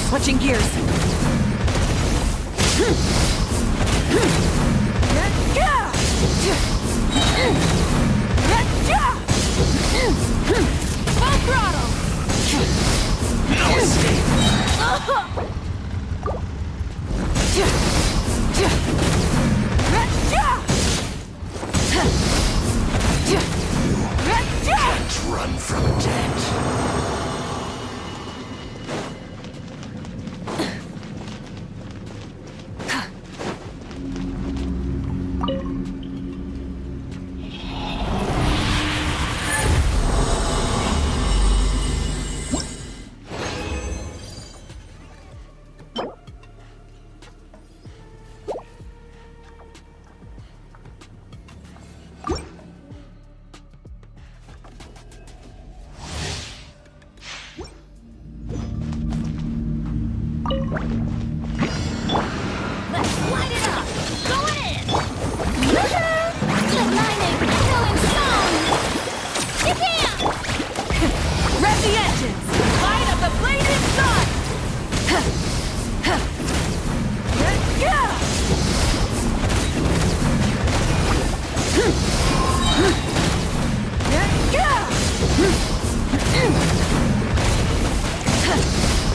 Switching gears. Full throttle. No escape. Can't run from death. Let's light it up! Going in! Good mining! Going strong! Jam! Rev the engines! Light up the blazing sun!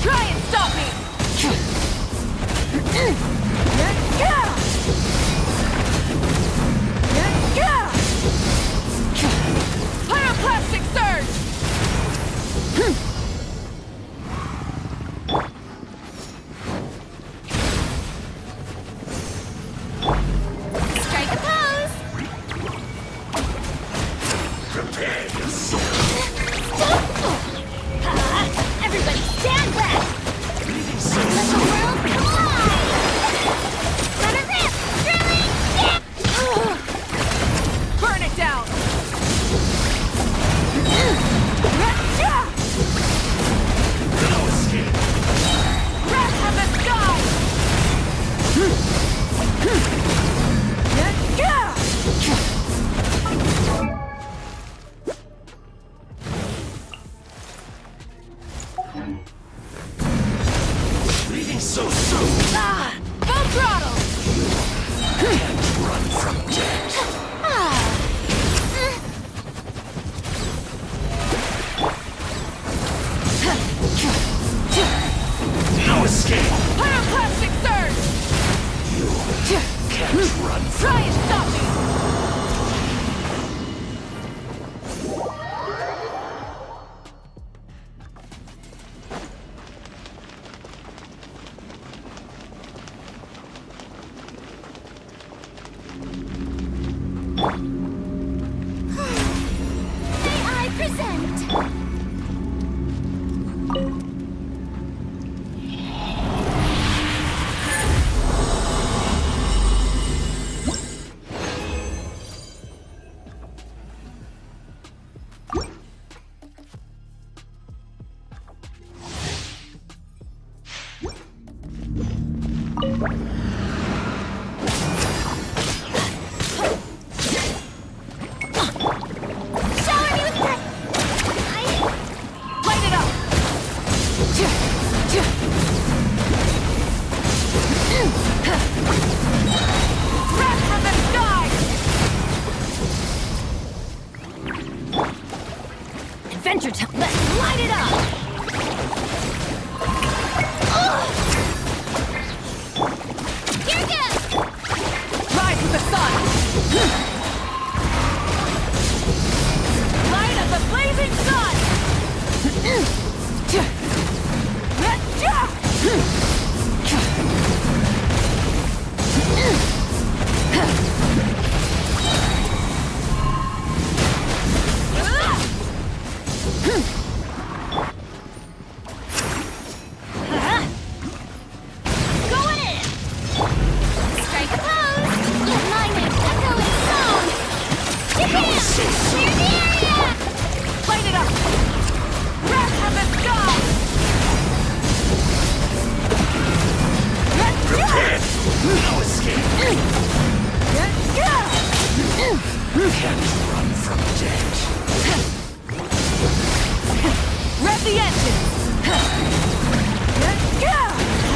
Try and stop me! Pyroclastic surge! Shower me with Light it up! Breath from the sky! Adventure time. Let's light it up. Here goes. Rise with the sun! Light of the blazing sun! Going in. Strike a pose. Let my name echo in song. Japan. Clear the area. Light it up! Breath from the sky! Prepare! No escape! Can't run from death. Rev the engine!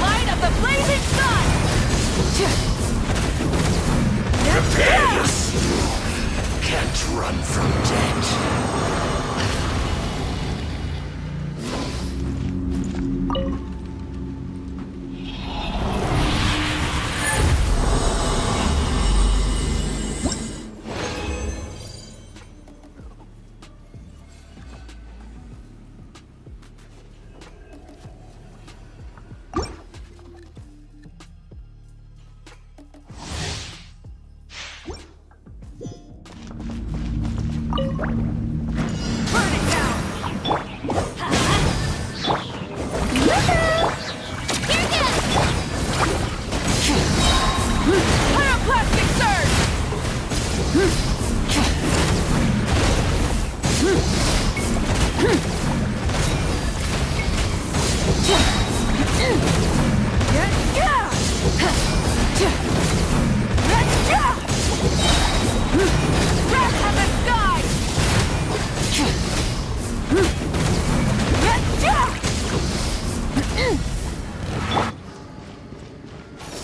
Light of the blazing sun! Prepare yourself. Can't run from death. Burn it down! Here goes. Pyroclastic surge! Breath of the sky!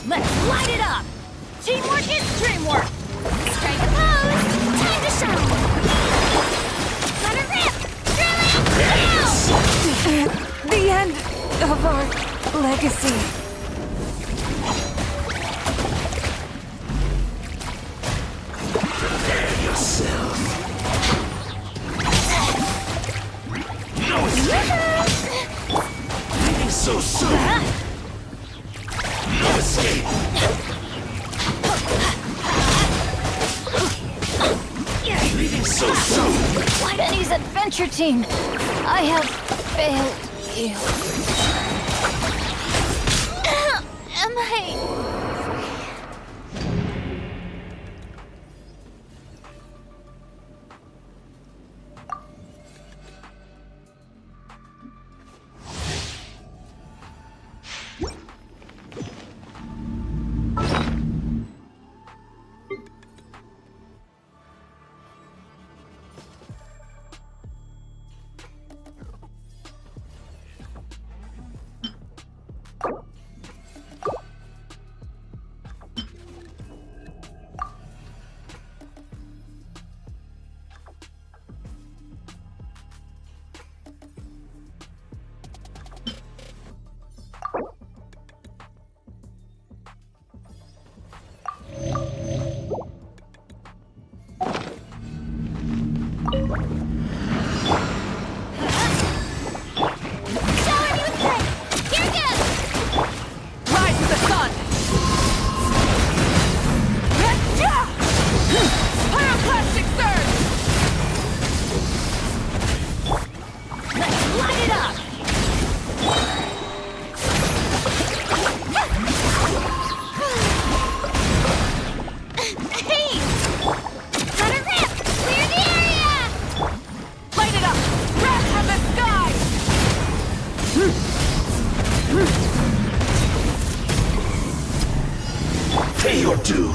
Let's light it up. Teamwork is dreamwork. Strike a pose. Time to shine. Let it rip. Drill it. Go. The end of our legacy. Prepare yourself. No escape! Leaving so soon! No escape! Leaving so soon! Chinese adventure team, I have failed you. Am I...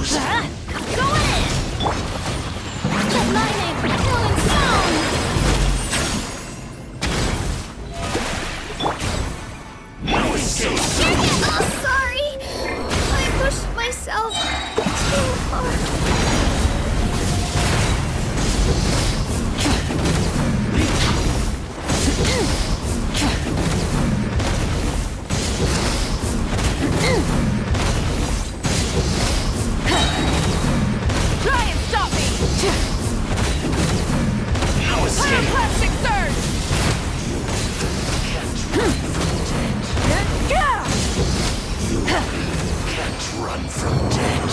Go in! The lightning killing stone! No escape! Oh, sorry! I pushed myself too hard. Try and stop me! No escape! Pyroclastic surge! Can't run from death.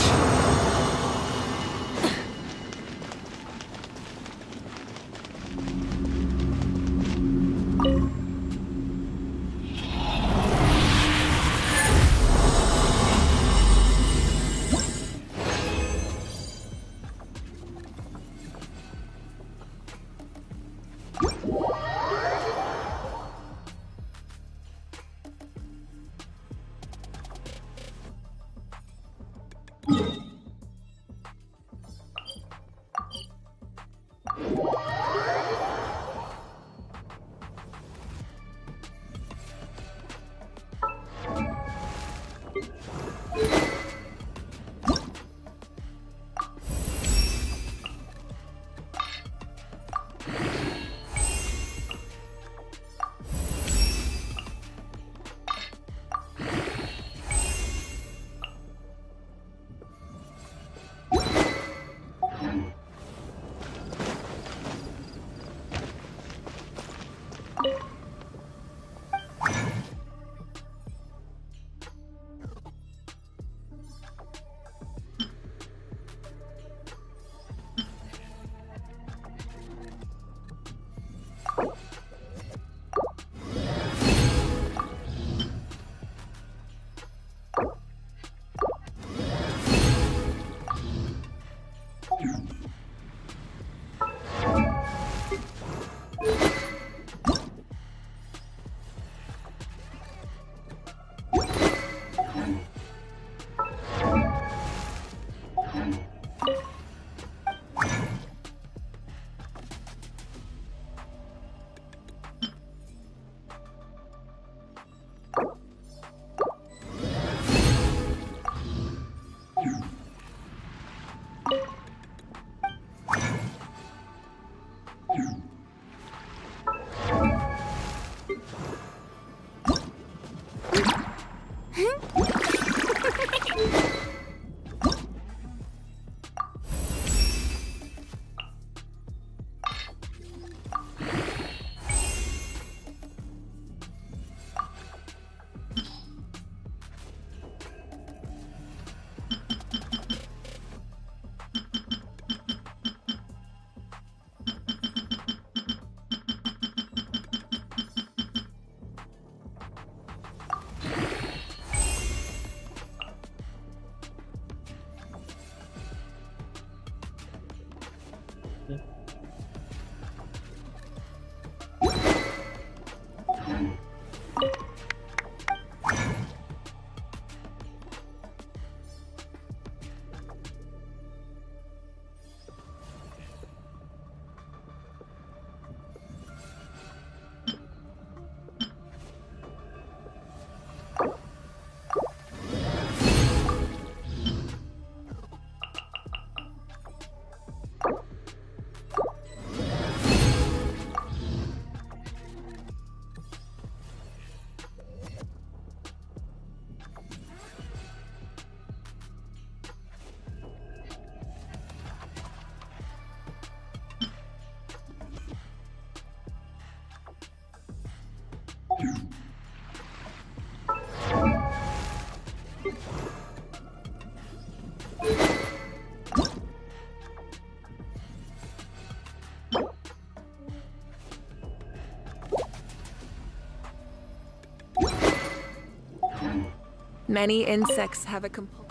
Many insects have a compulsion.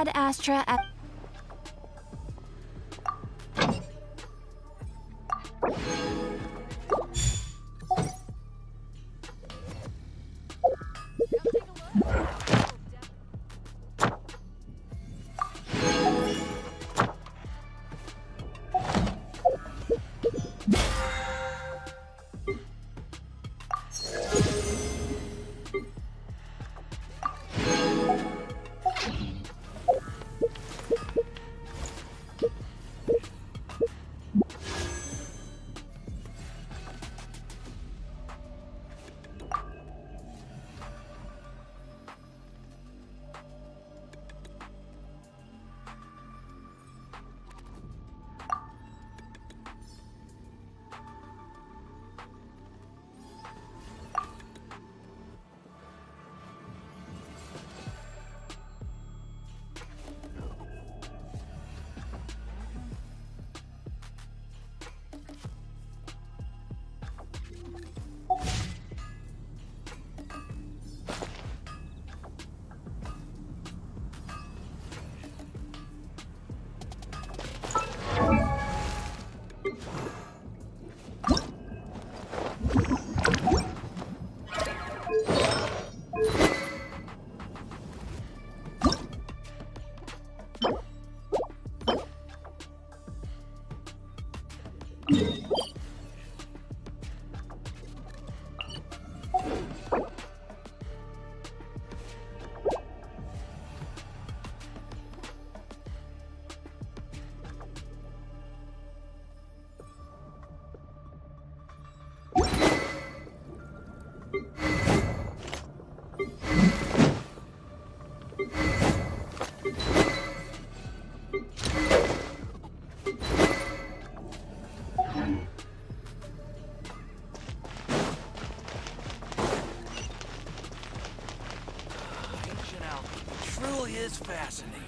Ad Astra at... Ancient alchemy truly is fascinating.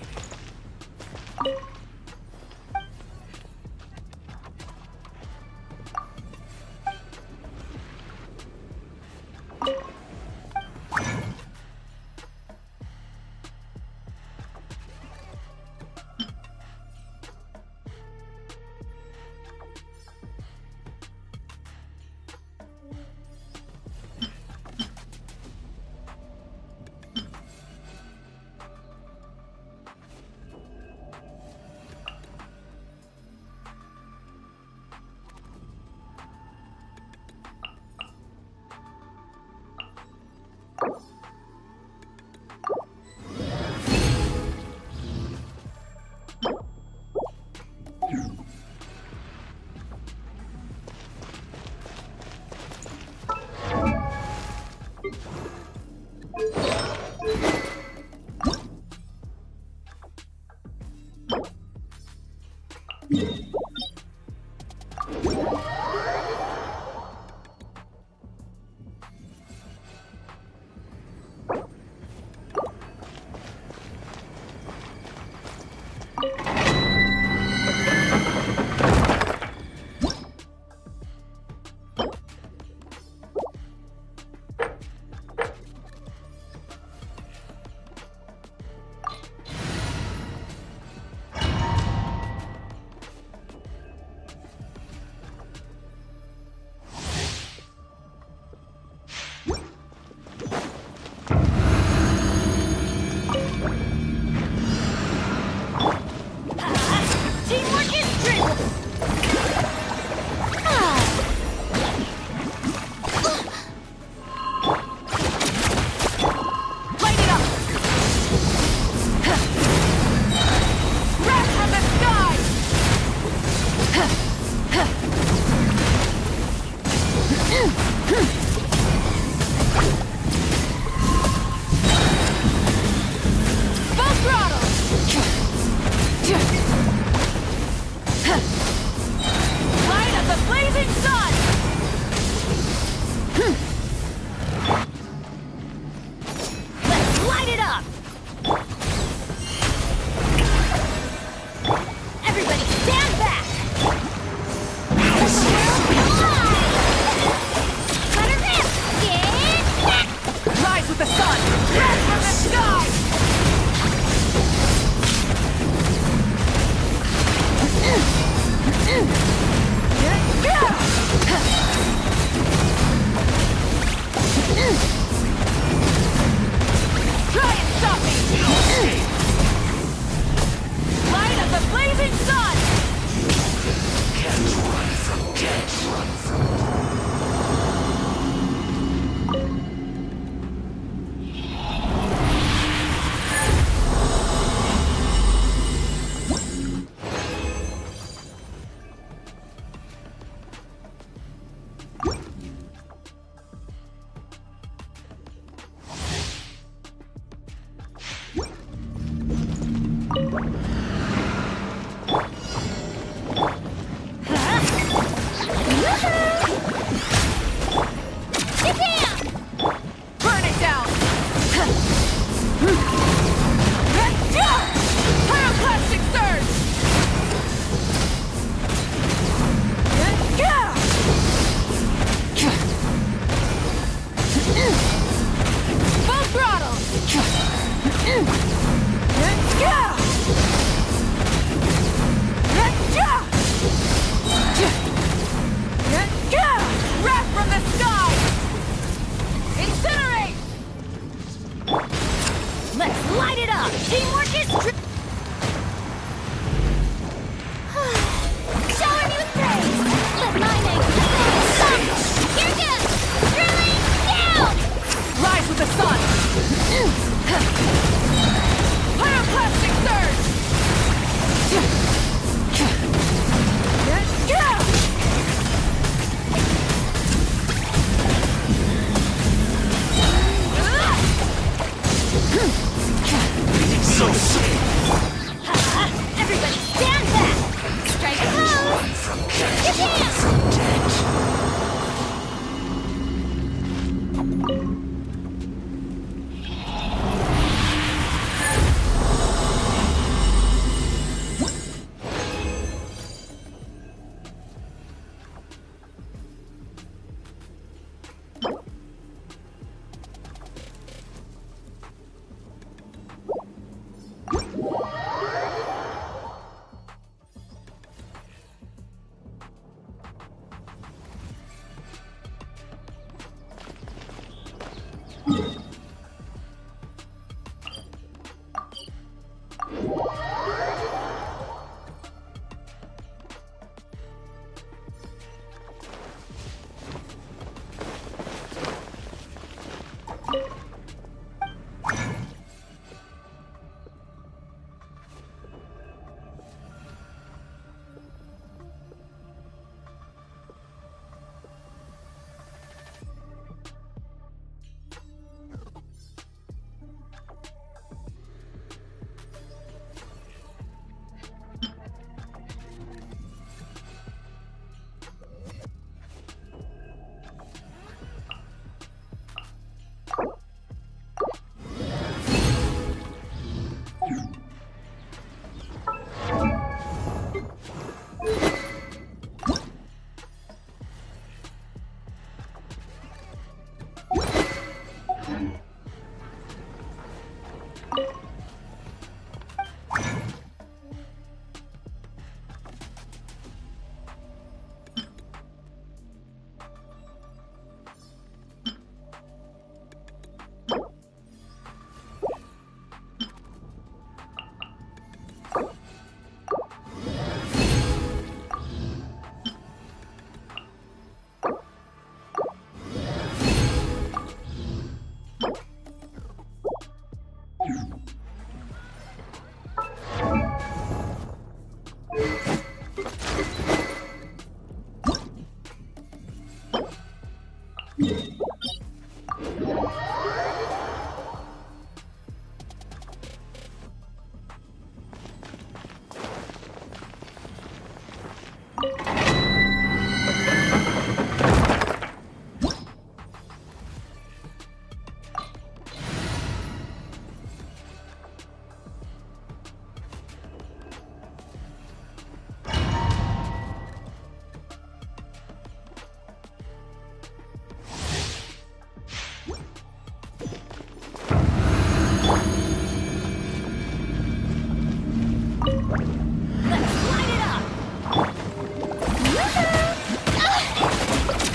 Let's light it up!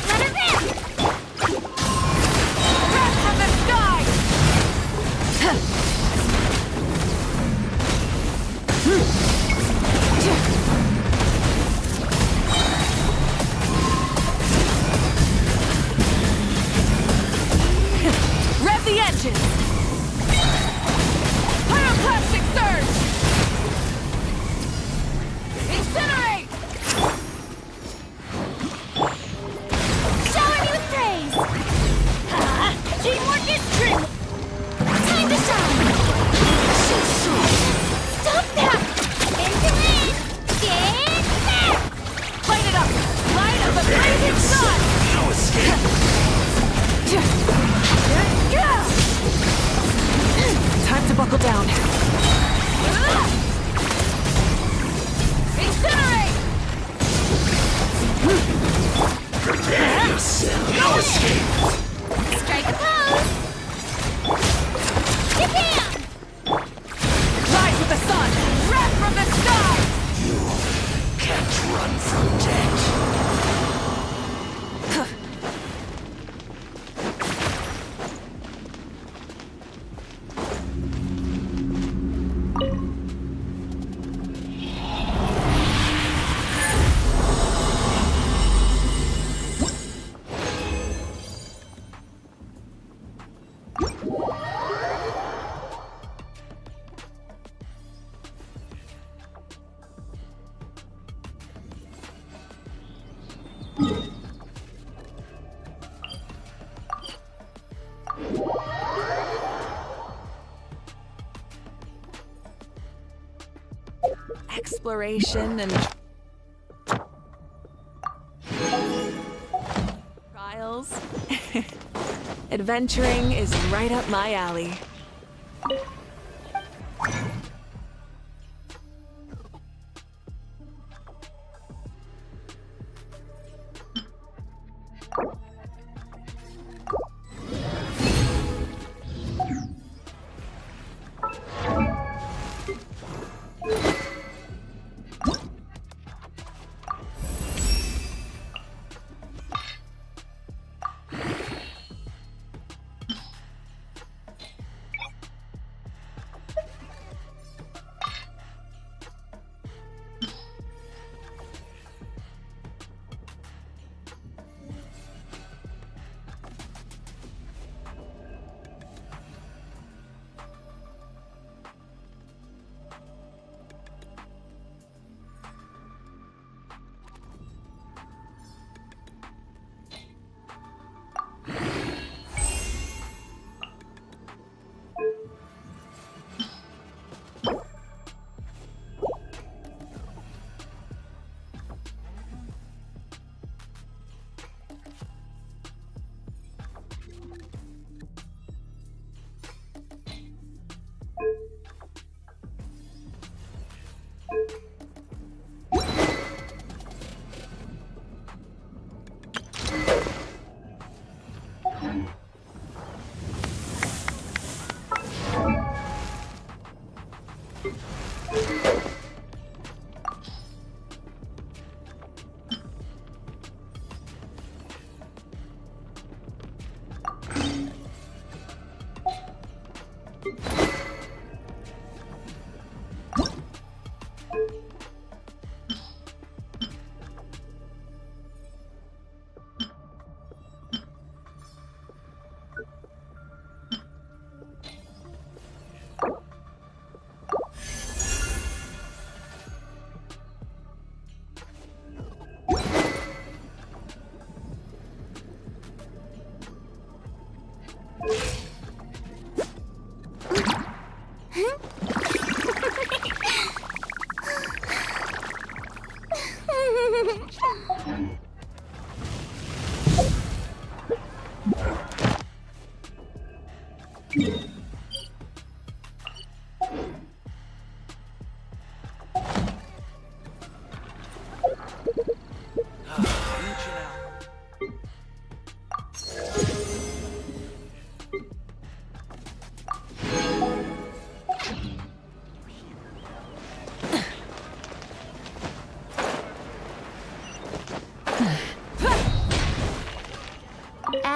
Let him in! Breath from the sky! Rev the engines! Pyroclastic surge! Incinerate! Shower me with praise! Teamwork is true! Time to shine! Stop that! Into it! Get back! Light it up! Light of the blazing sun! No escape! Time to buckle down. Incinerate! Prepare yourself! No escape! Strike a pose! Japan! Rise with the sun! Wrath from the sky! You can't run from death. Exploration and trials. Adventuring is right up my alley.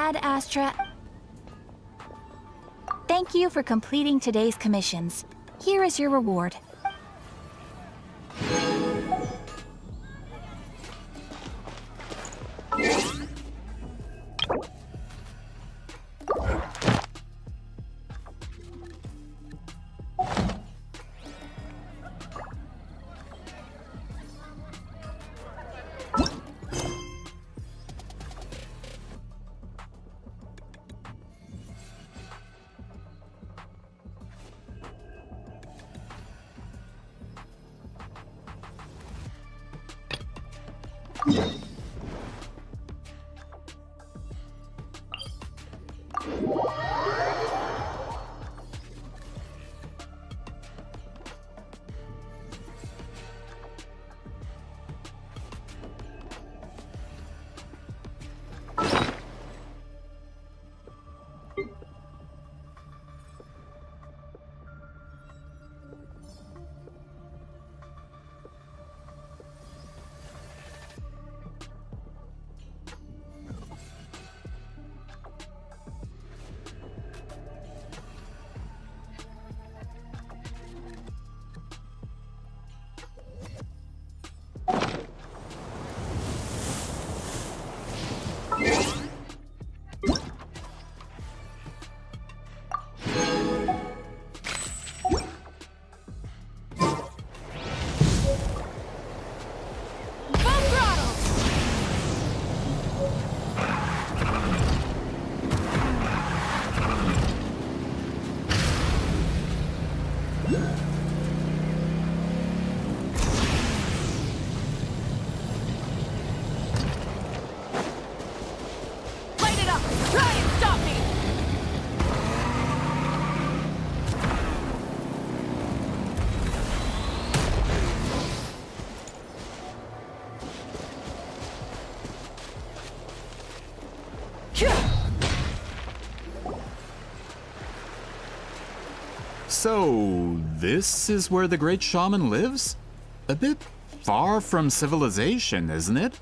Ad Astra. Thank you for completing today's commissions. Here is your reward. So, this is where the great shaman lives? A bit far from civilization, isn't it?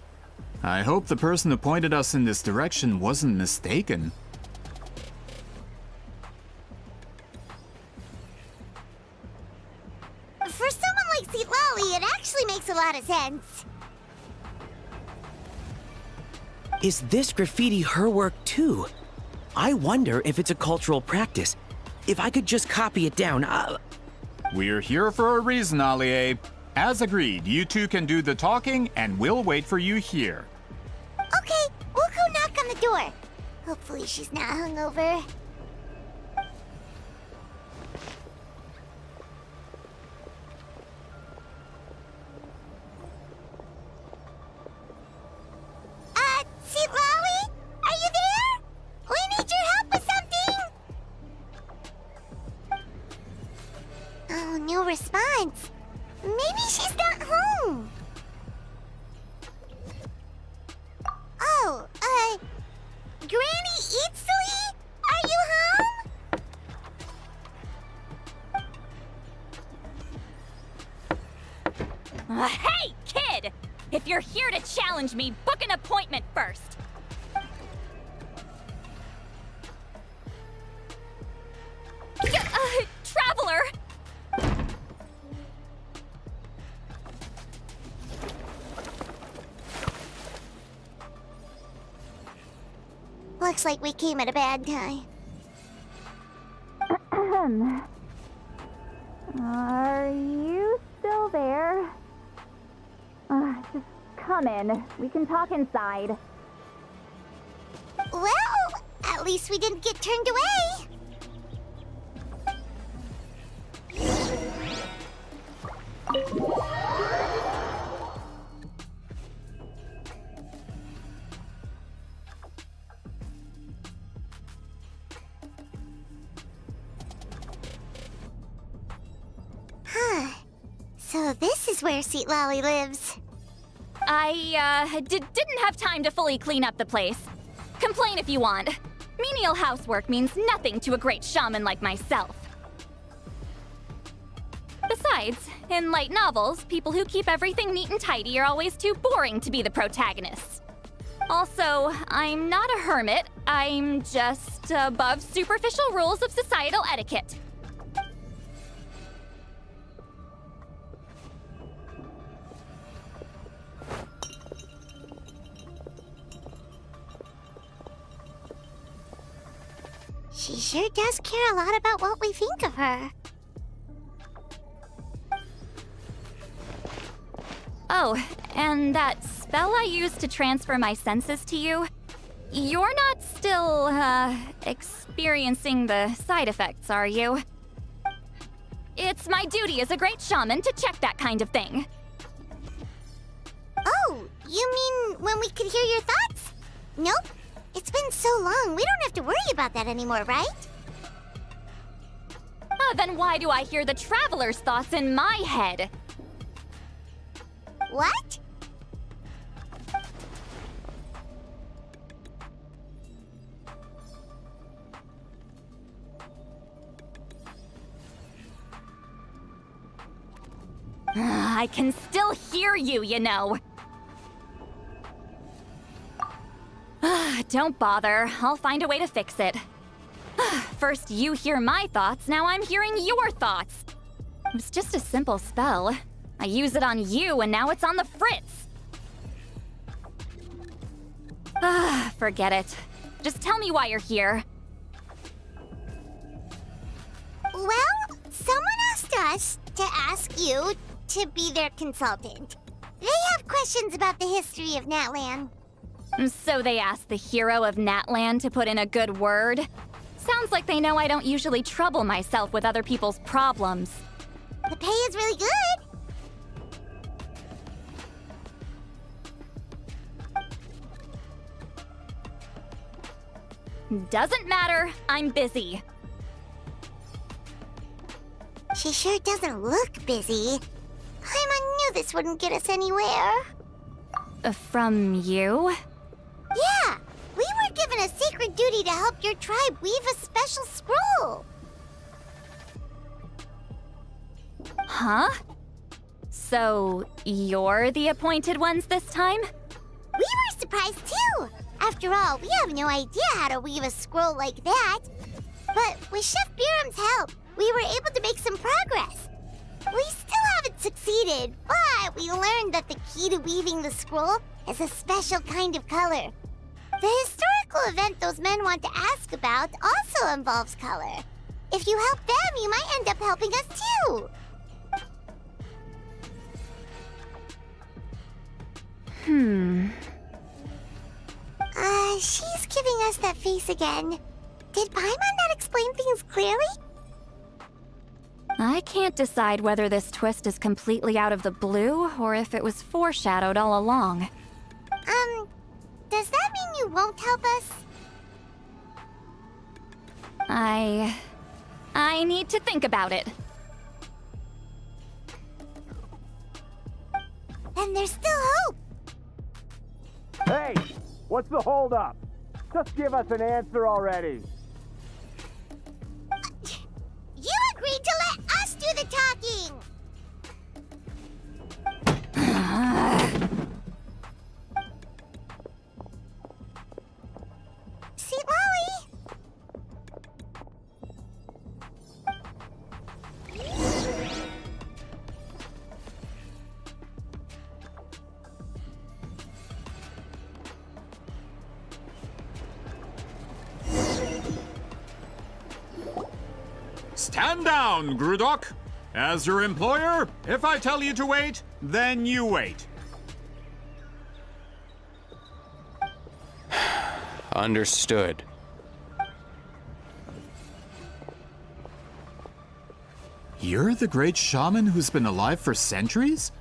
I hope the person who pointed us in this direction wasn't mistaken. For someone like Lolly, it actually makes a lot of sense. Is this graffiti her work too? I wonder if it's a cultural practice. If I could just copy it down, We're here for a reason, Allie. As agreed, you two can do the talking and we'll wait for you here. Okay, we'll go knock on the door. Hopefully she's not hungover. Lolly? Are you there? We need your help with something! Oh, no response. Maybe she's not home. Oh, Granny Itsui? Are you home? Hey, kid! If you're here to challenge me, book an appointment first. Traveler! Looks like we came at a bad time. Are you still there? Just come in. We can talk inside. Well, at least we didn't get turned away. So this is where Seat Lolly lives. I, didn't have time to fully clean up the place. Complain if you want. Menial housework means nothing to a great shaman like myself. Besides, in light novels, people who keep everything neat and tidy are always too boring to be the protagonists. Also, I'm not a hermit. I'm just above superficial rules of societal etiquette. She sure does care a lot about what we think of her. Oh, and that spell I used to transfer my senses to you, you're not still, experiencing the side effects, are you? It's my duty as a great shaman to check that kind of thing. Oh, you mean when we could hear your thoughts? Nope. It's been so long, we don't have to worry about that anymore, right? Then why do I hear the traveler's thoughts in my head? What? I can still hear you, you know. Don't bother. I'll find a way to fix it. First you hear my thoughts, now I'm hearing your thoughts. It was just a simple spell. I use it on you, and now it's on the Fritz. Forget it. Just tell me why you're here. Well, someone asked us to ask you to be their consultant. They have questions about the history of Natlan. So they asked the hero of Natlan to put in a good word? Sounds like they know I don't usually trouble myself with other people's problems. The pay is really good. Doesn't matter, I'm busy. She sure doesn't look busy. Paimon knew this wouldn't get us anywhere. From you? Yeah, we were given a sacred duty to help your tribe weave a special scroll. Huh? So, you're the appointed ones this time? We were surprised too. After all, we have no idea how to weave a scroll like that. But with Chef Biram's help, we were able to make some progress. We still haven't succeeded, but we learned that the key to weaving the scroll is a special kind of color. The historical event those men want to ask about also involves color. If you help them, you might end up helping us too. She's giving us that face again. Did Paimon not explain things clearly? I can't decide whether this twist is completely out of the blue or if it was foreshadowed all along. Does that mean you won't help us? I need to think about it. Then there's still hope. Hey, what's the holdup? Just give us an answer already. You agreed to let us do the talking. St. Lolly. Stand down, Grudok. As your employer, if I tell you to wait, then you wait. Understood. You're the great shaman who's been alive for centuries?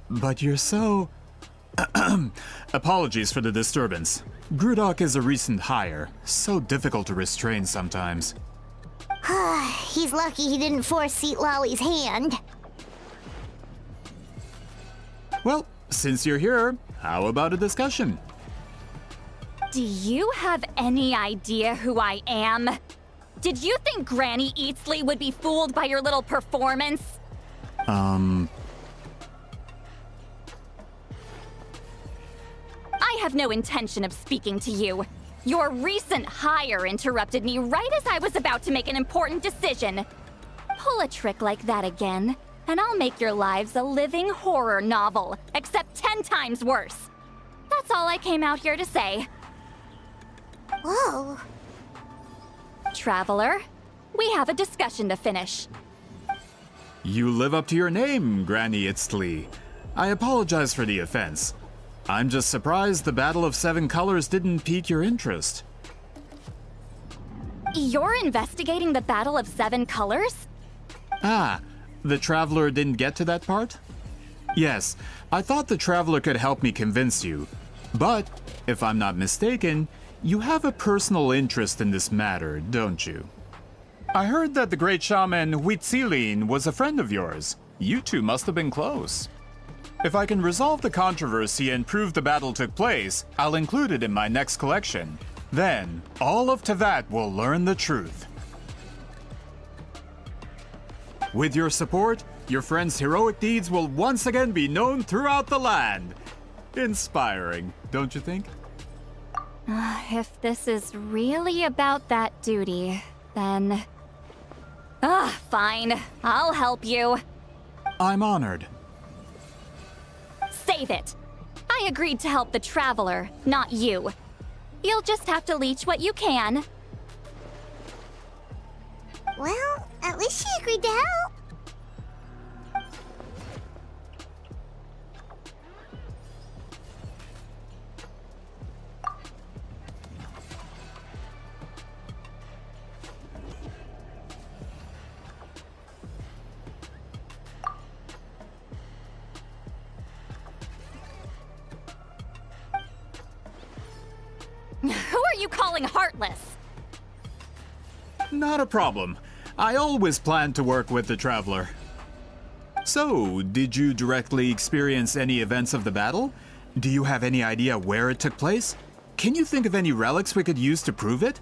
But you're so... Apologies for the disturbance. Grudok is a recent hire, so difficult to restrain sometimes. He's lucky he didn't force St. Lolly's hand. Well, since you're here, how about a discussion? Do you have any idea who I am? Did you think Granny Eatsley would be fooled by your little performance? I have no intention of speaking to you. Your recent hire interrupted me right as I was about to make an important decision. Pull a trick like that again, and I'll make your lives a living horror novel, except 10 times worse. That's all I came out here to say. Whoa. Traveler, we have a discussion to finish. You live up to your name, Granny Itztli. I apologize for the offense. I'm just surprised the Battle of Seven Colors didn't pique your interest. You're investigating the Battle of Seven Colors? Ah, the Traveler didn't get to that part? Yes, I thought the Traveler could help me convince you. But, if I'm not mistaken, you have a personal interest in this matter, don't you? I heard that the great shaman Huitzilin was a friend of yours. You two must have been close. If I can resolve the controversy and prove the battle took place, I'll include it in my next collection. Then, all of Tevat will learn the truth. With your support, your friend's heroic deeds will once again be known throughout the land. Inspiring, don't you think? If this is really about that duty, then... fine. I'll help you. I'm honored. Save it. I agreed to help the Traveler, not you. You'll just have to leech what you can. Well, at least she agreed to help. Who are you calling heartless? Not a problem. I always planned to work with the Traveler. So, did you directly experience any events of the battle? Do you have any idea where it took place? Can you think of any relics we could use to prove it?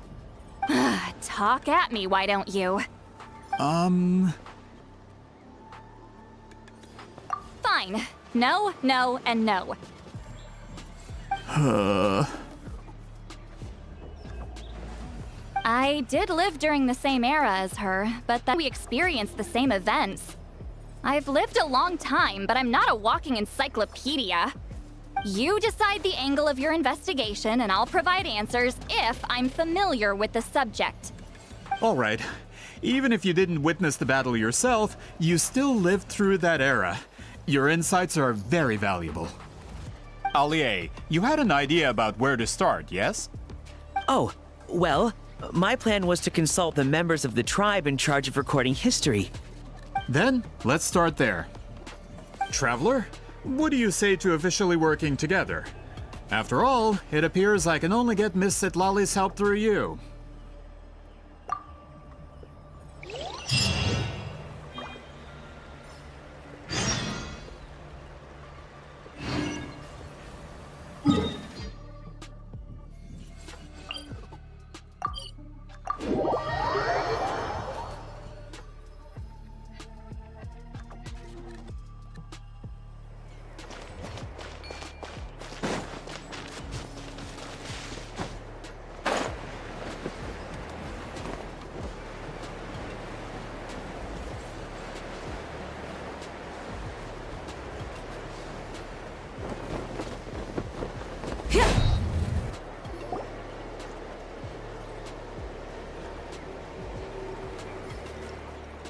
Talk at me, why don't you? Fine. No, no, and no. I did live during the same era as her, but then we experienced the same events. I've lived a long time, but I'm not a walking encyclopedia. You decide the angle of your investigation, and I'll provide answers if I'm familiar with the subject. All right. Even if you didn't witness the battle yourself, you still lived through that era. Your insights are very valuable. Allier, you had an idea about where to start, yes? Oh, well, my plan was to consult the members of the tribe in charge of recording history. Then, let's start there. Traveler, what do you say to officially working together? After all, it appears I can only get Miss Sitlali's help through you.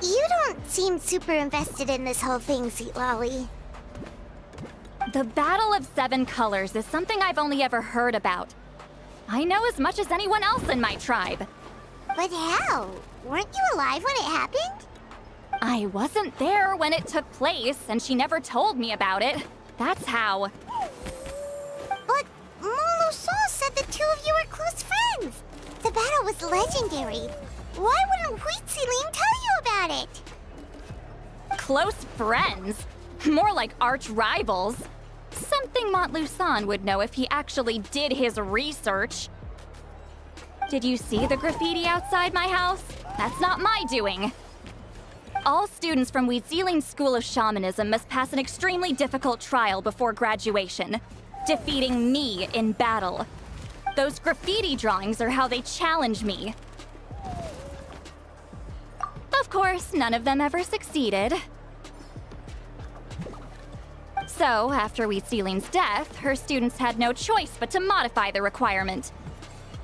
You don't seem super invested in this whole thing, Sitlali. The Battle of Seven Colors is something I've only ever heard about. I know as much as anyone else in my tribe. But how? Weren't you alive when it happened? I wasn't there when it took place, and she never told me about it. That's how. But Molusaw said the two of you were close friends. The battle was legendary. Why wouldn't Huitzilin tell you about it? Close friends? More like arch rivals. Something Montluçon would know if he actually did his research. Did you see the graffiti outside my house? That's not my doing. All students from Huitzilin's School of Shamanism must pass an extremely difficult trial before graduation. defeating me in battle. Those graffiti drawings are how they challenge me. Of course, none of them ever succeeded. So, after Wheatsealing's death, her students had no choice but to modify the requirement.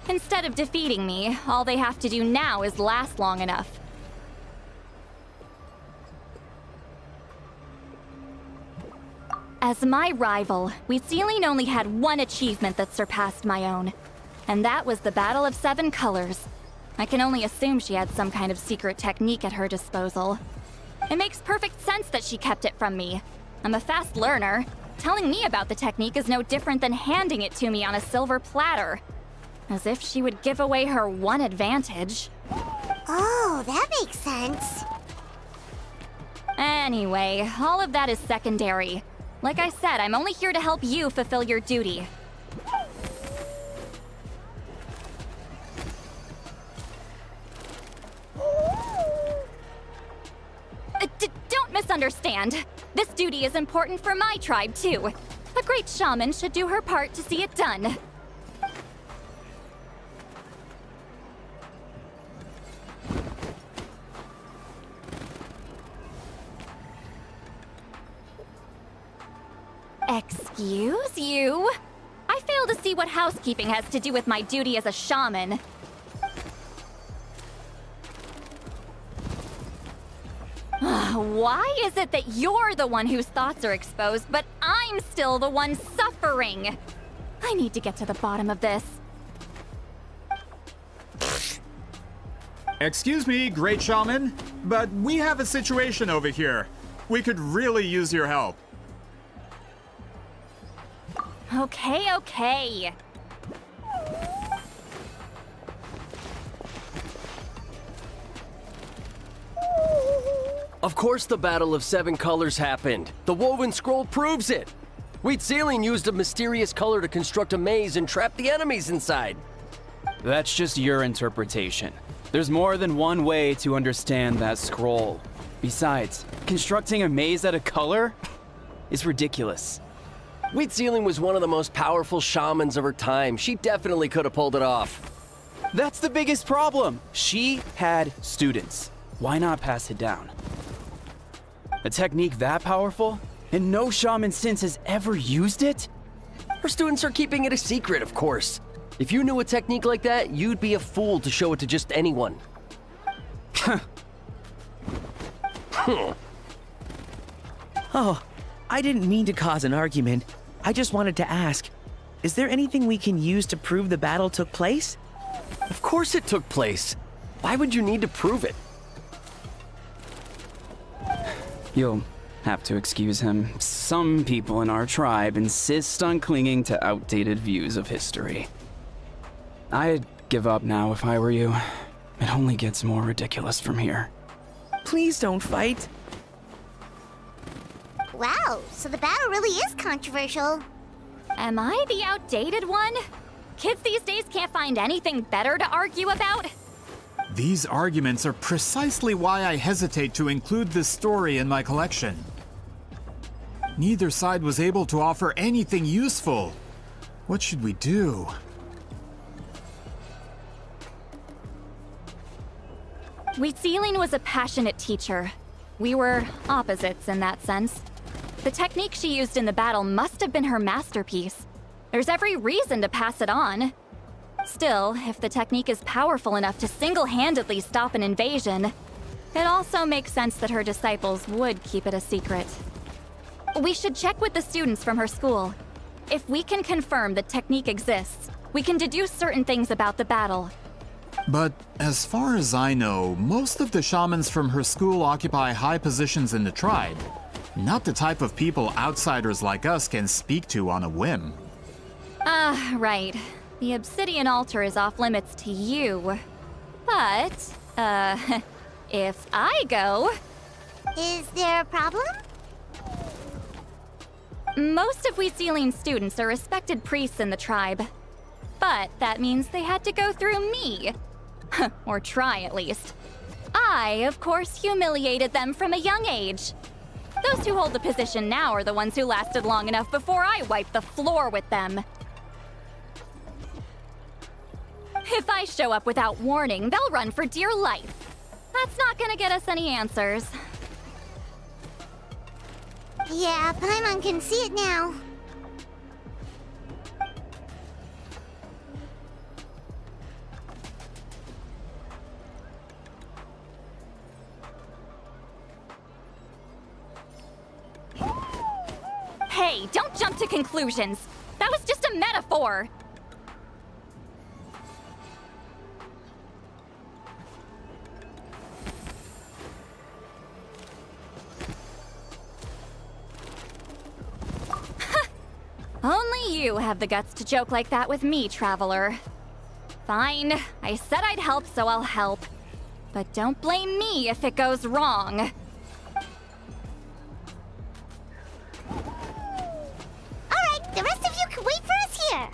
Instead of defeating me, all they have to do now is last long enough. As my rival, Wheatsealing only had one achievement that surpassed my own, and that was the Battle of 7 Colors. I can only assume she had some kind of secret technique at her disposal. It makes perfect sense that she kept it from me. I'm a fast learner. Telling me about the technique is no different than handing it to me on a silver platter. As if she would give away her one advantage. Oh, that makes sense. Anyway, all of that is secondary. Like I said, I'm only here to help you fulfill your duty. Don't misunderstand. This duty is important for my tribe, too. A great shaman should do her part to see it done. Excuse you? I fail to see what housekeeping has to do with my duty as a shaman. Why is it that you're the one whose thoughts are exposed, but I'm still the one suffering? I need to get to the bottom of this. Excuse me, great shaman, but we have a situation over here. We could really use your help. Okay. Of course the Battle of 7 Colors happened. The woven scroll proves it. Wheatsealing used a mysterious color to construct a maze and trap the enemies inside. That's just your interpretation. There's more than one way to understand that scroll. Besides, constructing a maze out of color is ridiculous. Wheatsealing was one of the most powerful shamans of her time. She definitely could have pulled it off. That's the biggest problem. She had students. Why not pass it down? A technique that powerful? And no shaman since has ever used it? Her students are keeping it a secret, of course. If you knew a technique like that, you'd be a fool to show it to just anyone. Oh, I didn't mean to cause an argument. I just wanted to ask, is there anything we can use to prove the battle took place? Of course it took place. Why would you need to prove it? You'll have to excuse him. Some people in our tribe insist on clinging to outdated views of history. I'd give up now if I were you. It only gets more ridiculous from here. Please don't fight. Wow, so the battle really is controversial. Am I the outdated one? Kids these days can't find anything better to argue about? These arguments are precisely why I hesitate to include this story in my collection. Neither side was able to offer anything useful. What should we do? Wheatsealing was a passionate teacher. We were opposites in that sense. The technique she used in the battle must have been her masterpiece. There's every reason to pass it on. Still, if the technique is powerful enough to single-handedly stop an invasion, it also makes sense that her disciples would keep it a secret. We should check with the students from her school. If we can confirm the technique exists, we can deduce certain things about the battle. But as far as I know, most of the shamans from her school occupy high positions in the tribe. Not the type of people outsiders like us can speak to on a whim. Right. The obsidian altar is off limits to you. But, if I go... Is there a problem? Most of Wheatsealing's students are respected priests in the tribe. But that means they had to go through me. Or try, at least. I, of course, humiliated them from a young age. Those who hold the position now are the ones who lasted long enough before I wiped the floor with them. If I show up without warning, they'll run for dear life. That's not gonna get us any answers. Yeah, Paimon can see it now. Hey, don't jump to conclusions. That was just a metaphor. Only you have the guts to joke like that with me, Traveler. Fine, I said I'd help, so I'll help. But don't blame me if it goes wrong. Alright, the rest of you can wait for us here.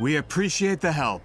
We appreciate the help.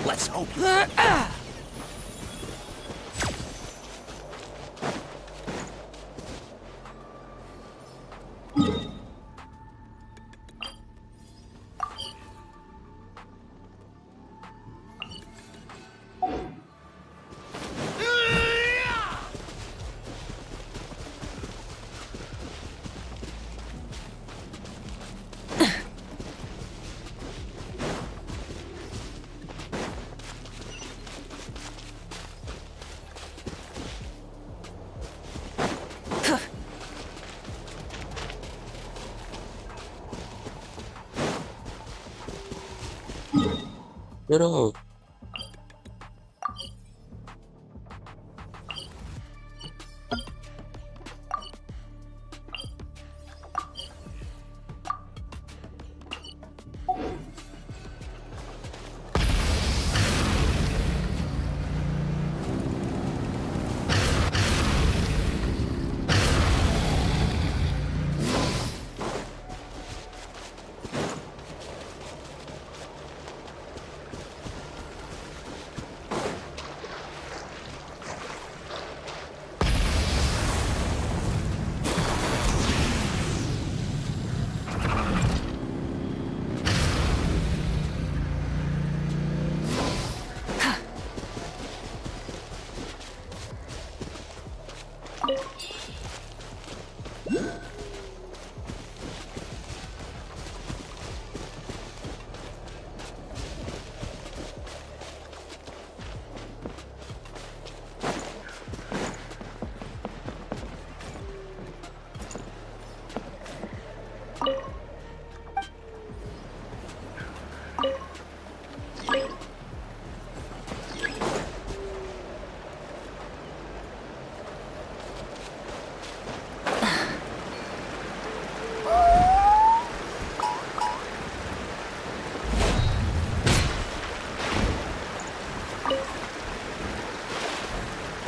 Let's hope. Pero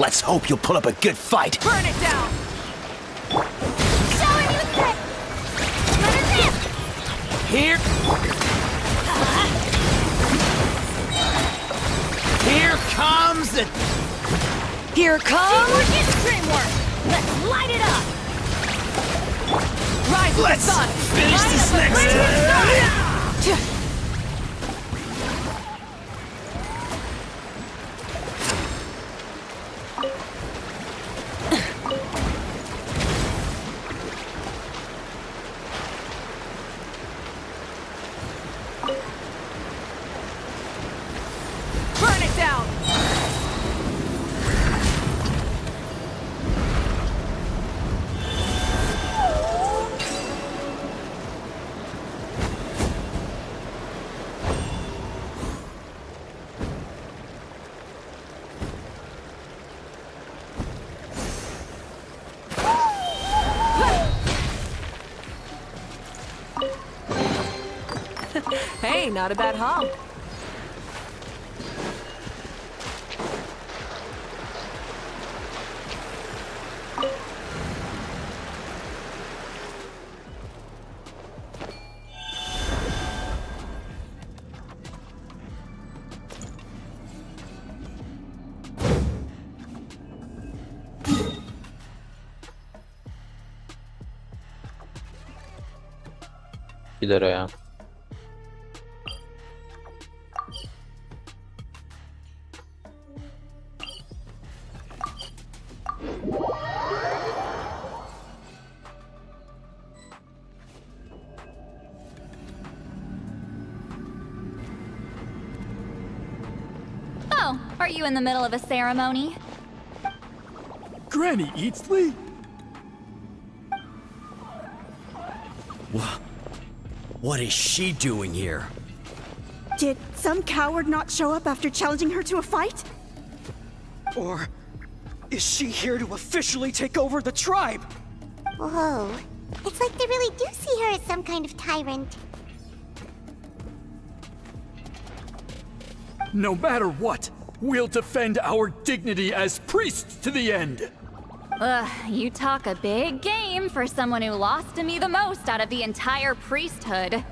Let's hope you'll put up a good fight. Burn it down! Shower you with Let her rip! Here comes the Here comes... Teamwork is dreamwork! Let's light it up! Rise to the sun! finish Light this up the next blazing time. sun! Burn it down! Hey, not a bad haul. किधर है यहाँ? Oh, are you in the middle of a ceremony? Granny Eatsley? What is she doing here? Did some coward not show up after challenging her to a fight? Or is she here to officially take over the tribe? Whoa. It's like they really do see her as some kind of tyrant. No matter what, we'll defend our dignity as priests to the end. Ugh, you talk a big game for someone who lost to me the most out of the entire priesthood.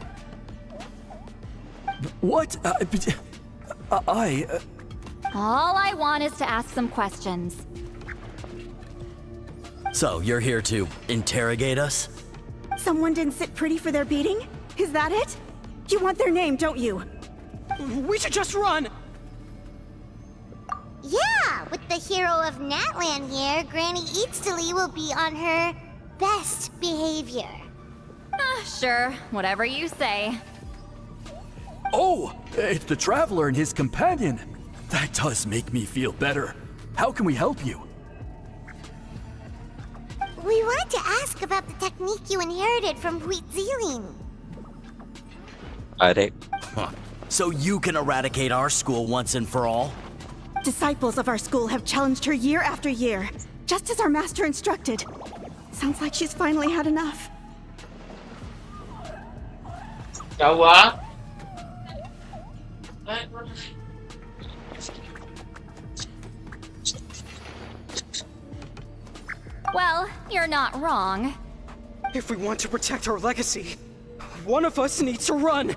What? All I want is to ask some questions. So, you're here to interrogate us? Someone didn't sit pretty for their beating? Is that it? You want their name, don't you? We should just run! Yeah, with the hero of Natlan here, Granny Eatsley will be on her best behavior. Sure, whatever you say. Oh, it's the Traveler and his companion. That does make me feel better. How can we help you? We wanted to ask about the technique you inherited from Huitziling. अरे So you can eradicate our school once and for all? Disciples of our school have challenged her year after year, just as our master instructed. Sounds like she's finally had enough. क्या हुआ? Well, you're not wrong. If we want to protect our legacy, one of us needs to run!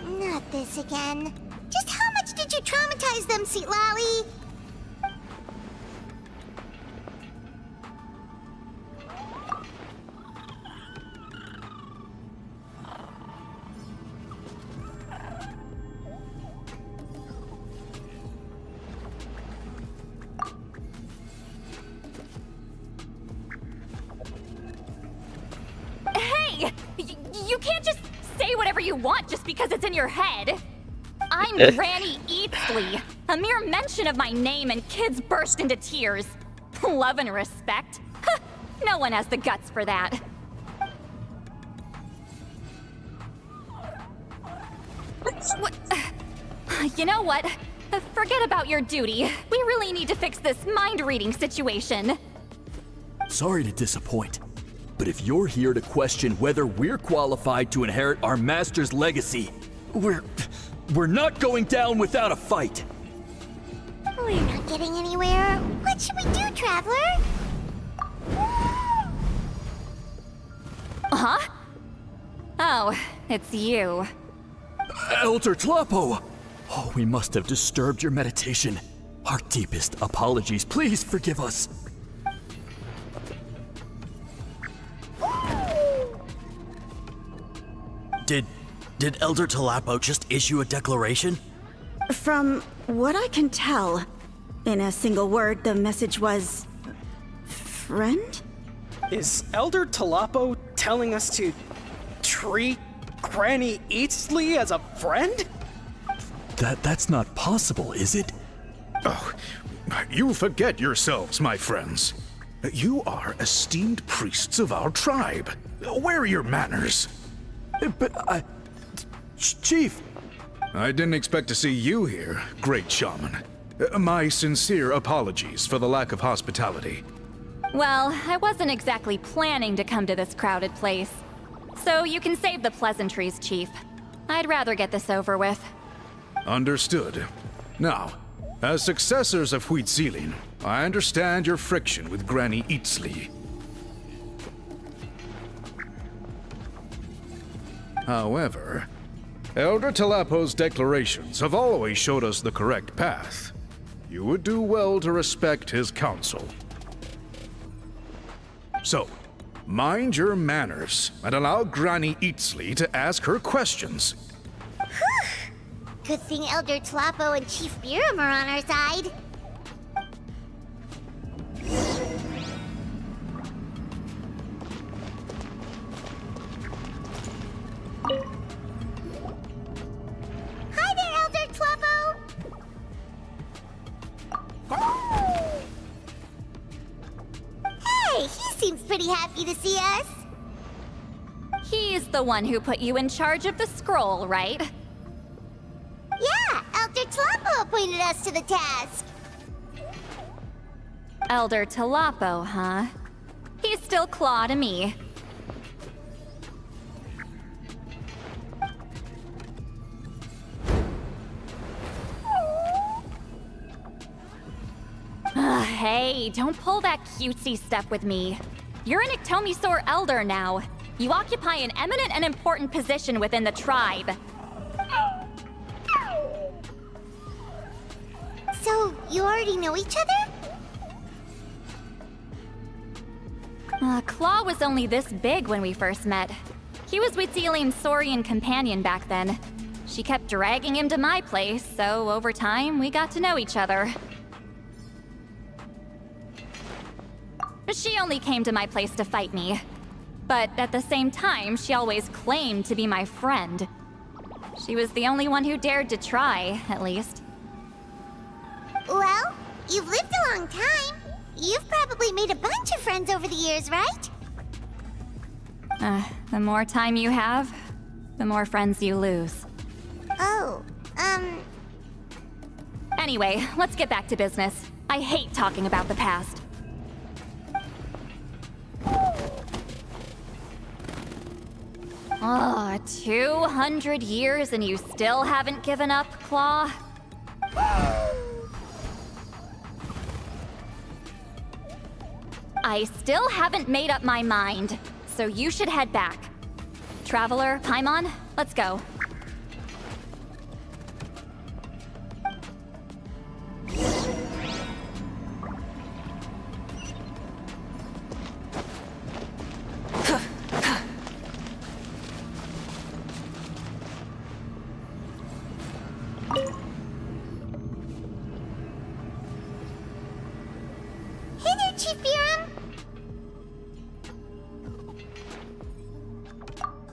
Not this again. Just how much did you traumatize them, Seatlali? Hey! You can't just say whatever you want just because it's in your head. I'm Granny Eatsley. A mere mention of my name and kids burst into tears. Love and respect? No one has the guts for that. What? You know what? Forget about your duty. We really need to fix this mind-reading situation. Sorry to disappoint, but if you're here to question whether we're qualified to inherit our master's legacy, we're not going down without a fight. We're not getting anywhere. What should we do, Traveler? Huh? Oh, it's you. Elder Tlapo! Oh, we must have disturbed your meditation. Our deepest apologies. Please forgive us. Did Elder Talapo just issue a declaration? From what I can tell, in a single word, the message was... friend? Is Elder Talapo telling us to treat Granny Eatsley as a friend? That's not possible, is it? Oh, you forget yourselves, my friends. You are esteemed priests of our tribe. Where are your manners? But Chief! I didn't expect to see you here, great shaman. My sincere apologies for the lack of hospitality. Well, I wasn't exactly planning to come to this crowded place. So you can save the pleasantries, Chief. I'd rather get this over with. Understood. Now, as successors of Huitzilin, I understand your friction with Granny Eatsley. However, Elder Talapo's declarations have always showed us the correct path. You would do well to respect his counsel. So, mind your manners and allow Granny Eatsley to ask her questions. Good thing Elder Talapo and Chief Biram are on our side. Hi there, Elder Talapo! Hey, he seems pretty happy to see us. He's the one who put you in charge of the scroll, right? Yeah, Elder Talapo appointed us to the task. Elder Talapo, huh? He's still Claw to me. Hey, don't pull that cutesy stuff with me. You're an Iktomisaur Elder now. You occupy an eminent and important position within the tribe. So, you already know each other? Claw was only this big when we first met. He was Witzilin's Saurian companion back then. She kept dragging him to my place, so over time, we got to know each other. She only came to my place to fight me. But at the same time, she always claimed to be my friend. She was the only one who dared to try, at least. Well, you've lived a long time. You've probably made a bunch of friends over the years, right? The more time you have, the more friends you lose. Oh, Anyway, let's get back to business. I hate talking about the past. 200 years and you still haven't given up, Claw? I still haven't made up my mind, so you should head back. Traveler, Paimon, let's go. hey there, Chief Biram.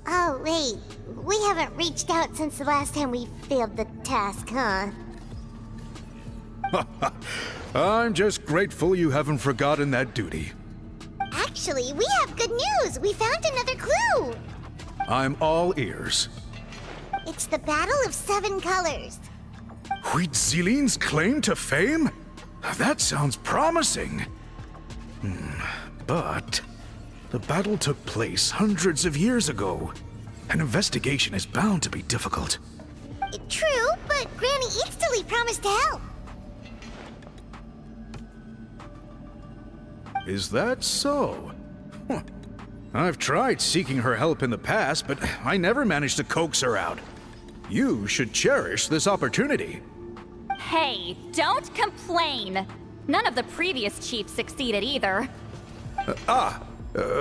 Oh, wait. We haven't reached out since the last time we failed the task, huh? I'm just grateful you haven't forgotten that duty. Actually, we have good news. We found another clue. I'm all ears. It's the Battle of Seven Colors. Huitzilin's claim to fame? That sounds promising. But the battle took place hundreds of years ago. An investigation is bound to be difficult. True, but Granny Eatsley promised to help. Is that so? I've tried seeking her help in the past, but I never managed to coax her out. You should cherish this opportunity. Hey, don't complain! None of the previous chiefs succeeded either.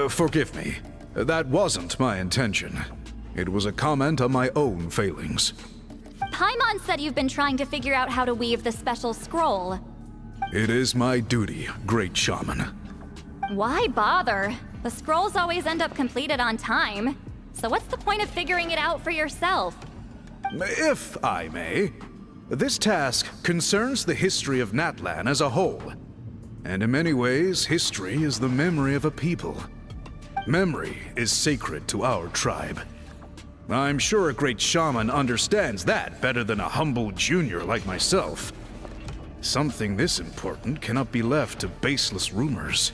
Forgive me. That wasn't my intention. It was a comment on my own failings. Paimon said you've been trying to figure out how to weave the special scroll. It is my duty, Great Shaman. Why bother? The scrolls always end up completed on time. So what's the point of figuring it out for yourself? If I may, this task concerns the history of Natlan as a whole. And in many ways, history is the memory of a people. Memory is sacred to our tribe. I'm sure a great shaman understands that better than a humble junior like myself. Something this important cannot be left to baseless rumors.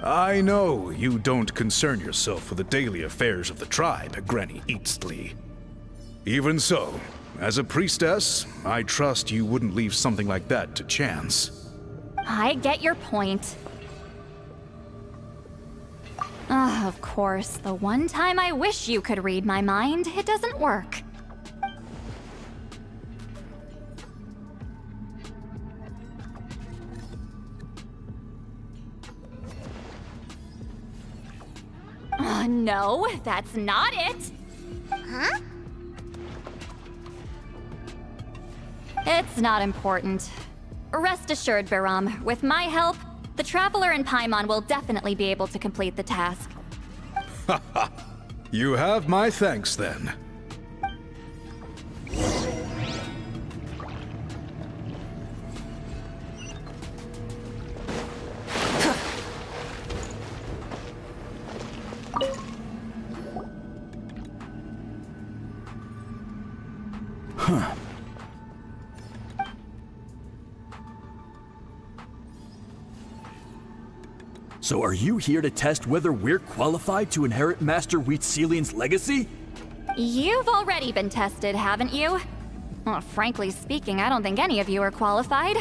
I know you don't concern yourself with the daily affairs of the tribe, Granny Eatsley. Even so, as a priestess, I trust you wouldn't leave something like that to chance. I get your point. Ah, of course, the one time I wish you could read my mind, it doesn't work. No, that's not it. Huh? It's not important. Rest assured, Biram, with my help, the Traveler and Paimon will definitely be able to complete the task. You have my thanks then. So are you here to test whether we're qualified to inherit Master Wheatselian's legacy? You've already been tested, haven't you? Well, frankly speaking, I don't think any of you are qualified.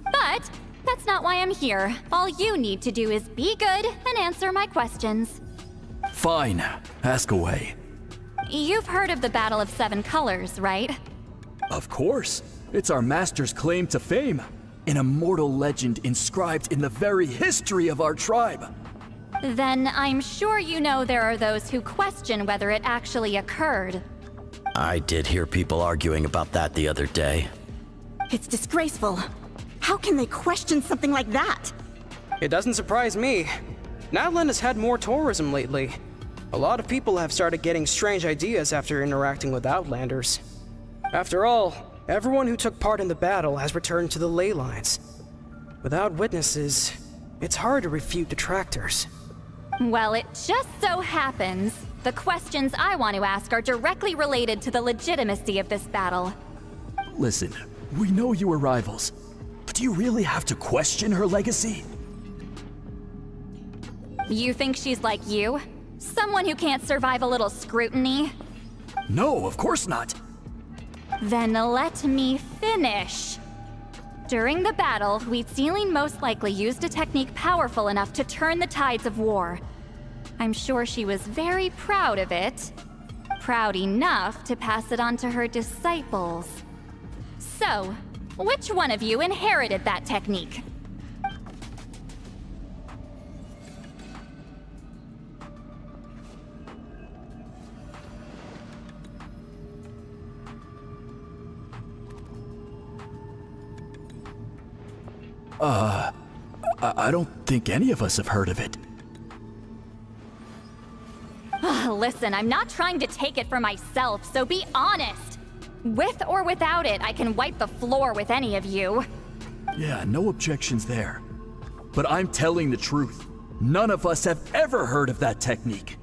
But that's not why I'm here. All you need to do is be good and answer my questions. Fine. Ask away. You've heard of the Battle of Seven Colors, right? Of course. It's our master's claim to fame. An immortal legend inscribed in the very history of our tribe. Then I'm sure you know there are those who question whether it actually occurred. I did hear people arguing about that the other day. It's disgraceful. How can they question something like that? It doesn't surprise me. Natlan has had more tourism lately. A lot of people have started getting strange ideas after interacting with Outlanders. After all, everyone who took part in the battle has returned to the ley lines. Without witnesses, it's hard to refute detractors. Well, it just so happens the questions I want to ask are directly related to the legitimacy of this battle. Listen, we know you were rivals, but do you really have to question her legacy? You think she's like you? Someone who can't survive a little scrutiny? No, of course not. Then let me finish. During the battle, Wheatsealing most likely used a technique powerful enough to turn the tides of war. I'm sure she was very proud of it. Proud enough to pass it on to her disciples. So, which one of you inherited that technique? I don't think any of us have heard of it. Listen, I'm not trying to take it for myself, so be honest. With or without it, I can wipe the floor with any of you. Yeah, no objections there. But I'm telling the truth. None of us have ever heard of that technique.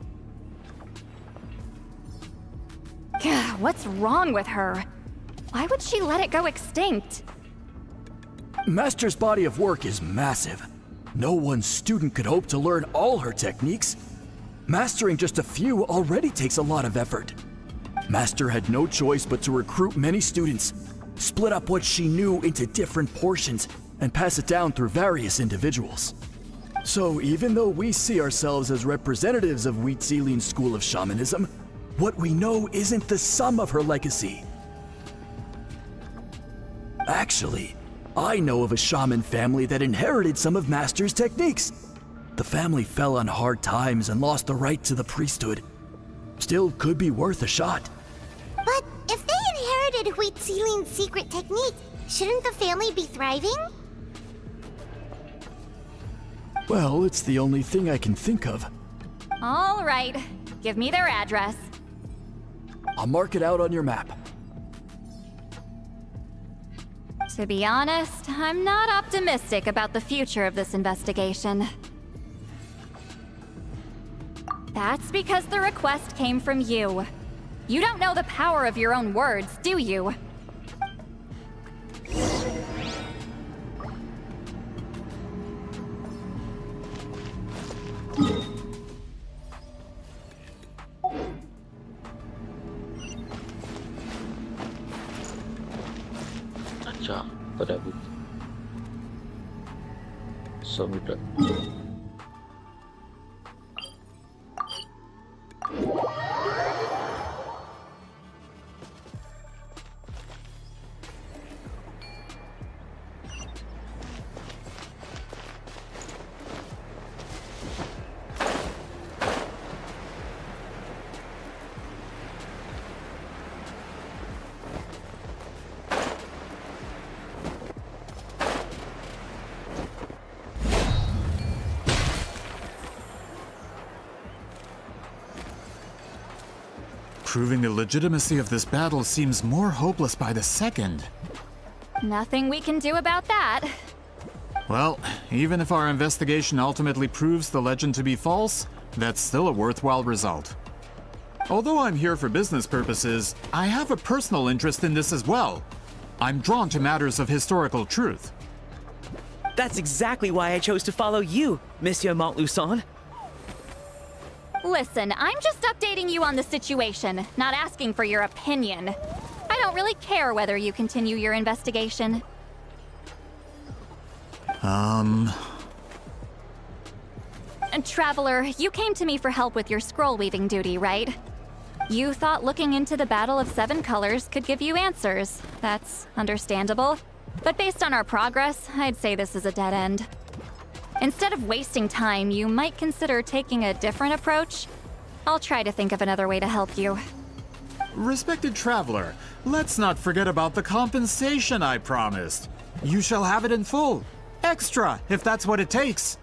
What's wrong with her? Why would she let it go extinct? Master's body of work is massive. No one student could hope to learn all her techniques. Mastering just a few already takes a lot of effort. Master had no choice but to recruit many students, split up what she knew into different portions, and pass it down through various individuals. So even though we see ourselves as representatives of Wheatselian's school of shamanism, what we know isn't the sum of her legacy. Actually, I know of a shaman family that inherited some of Master's techniques. The family fell on hard times and lost the right to the priesthood. Still could be worth a shot. But if they inherited Huitzilin's secret technique, shouldn't the family be thriving? Well, it's the only thing I can think of. All right, give me their address. I'll mark it out on your map. To be honest, I'm not optimistic about the future of this investigation. That's because the request came from you. You don't know the power of your own words, do you? अच्छा pada buku samudra. Proving the legitimacy of this battle seems more hopeless by the second. Nothing we can do about that. Well, even if our investigation ultimately proves the legend to be false, that's still a worthwhile result. Although I'm here for business purposes, I have a personal interest in this as well. I'm drawn to matters of historical truth. That's exactly why I chose to follow you, Monsieur Montluçon. Listen, I'm just updating you on the situation, not asking for your opinion. I don't really care whether you continue your investigation. And Traveler, you came to me for help with your scroll weaving duty, right? You thought looking into the Battle of Seven Colors could give you answers. That's understandable. But based on our progress, I'd say this is a dead end. Instead of wasting time, you might consider taking a different approach. I'll try to think of another way to help you. respected traveler, let's not forget about the compensation I promised. You shall have it in full. Extra, if that's what it takes.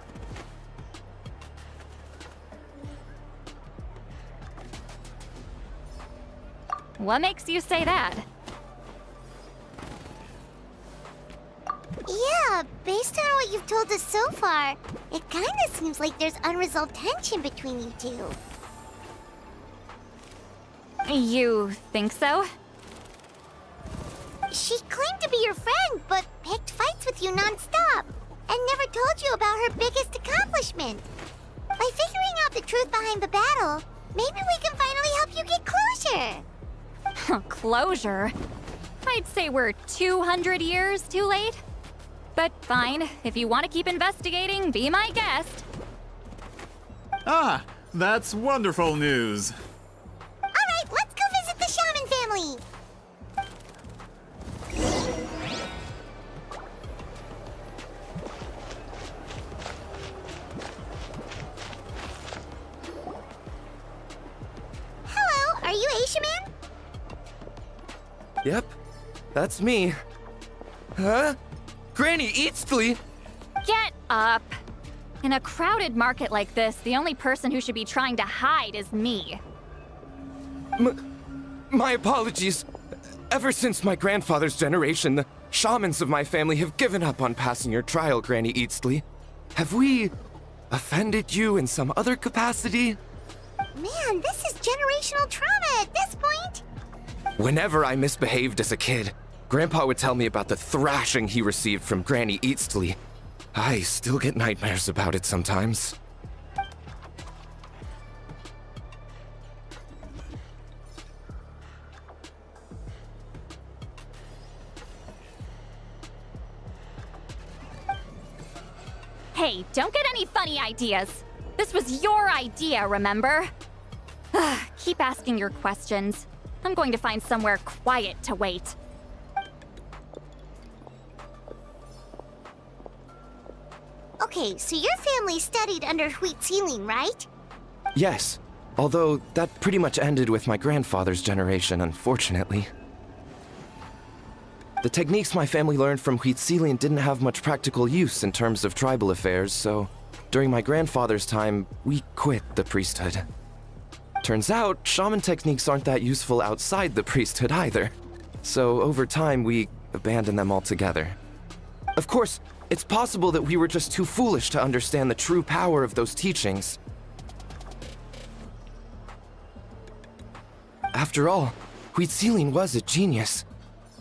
What makes you say that? Yeah, based on what you've told us so far, it kinda seems like there's unresolved tension between you two. You think so? She claimed to be your friend, but picked fights with you non-stop, and never told you about her biggest accomplishment. By figuring out the truth behind the battle, maybe we can finally help you get closure. Closure? I'd say we're 200 years too late. But fine, if you want to keep investigating, be my guest. Ah, that's wonderful news. Alright, let's go visit the shaman family. Hello, are you Aishaman? Yep, that's me. Huh? Granny Eatsley! Get up! In a crowded market like this, the only person who should be trying to hide is me. My apologies. Ever since my grandfather's generation, the shamans of my family have given up on passing your trial, Granny Eatsley. Have we offended you in some other capacity? Man, this is generational trauma at this point. Whenever I misbehaved as a kid, Grandpa would tell me about the thrashing he received from Granny Eatsley. I still get nightmares about it sometimes. Hey, don't get any funny ideas. This was your idea, remember? Keep asking your questions. I'm going to find somewhere quiet to wait. Okay, so your family studied under Huitzilin, right? Yes, although that pretty much ended with my grandfather's generation, unfortunately. The techniques my family learned from Huitzilin didn't have much practical use in terms of tribal affairs, so during my grandfather's time, we quit the priesthood. Turns out, shaman techniques aren't that useful outside the priesthood either. So over time, we abandoned them altogether. Of course, it's possible that we were just too foolish to understand the true power of those teachings. After all, Huitzilin was a genius.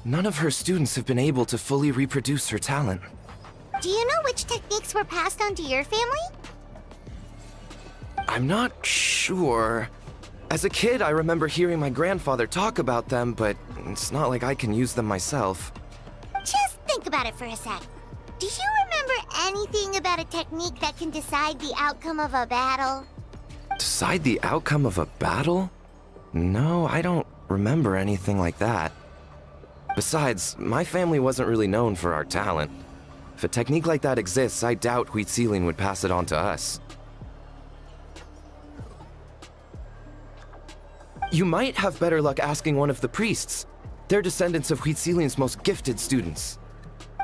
None of her students have been able to fully reproduce her talent. Do you know which techniques were passed on to your family? I'm not sure. As a kid, I remember hearing my grandfather talk about them, but it's not like I can use them myself. Just think about it for a sec. Do you remember anything about a technique that can decide the outcome of a battle? Decide the outcome of a battle? No, I don't remember anything like that. Besides, my family wasn't really known for our talent. If a technique like that exists, I doubt Huitzilin would pass it on to us. You might have better luck asking one of the priests. They're descendants of Huitzilin's most gifted students.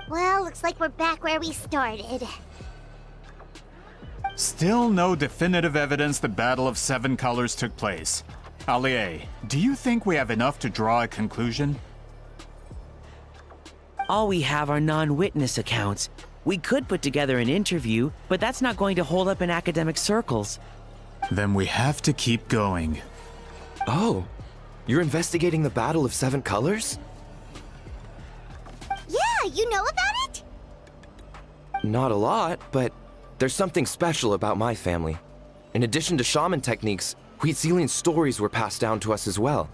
Well, looks like we're back where we started. Still no definitive evidence the Battle of Seven Colors took place. Alie, do you think we have enough to draw a conclusion? All we have are non-witness accounts. We could put together an interview, but that's not going to hold up in academic circles. Then we have to keep going. Oh, you're investigating the Battle of Seven Colors? Yeah, you know about it? Not a lot, but there's something special about my family. In addition to shaman techniques, Huitzilin's stories were passed down to us as well.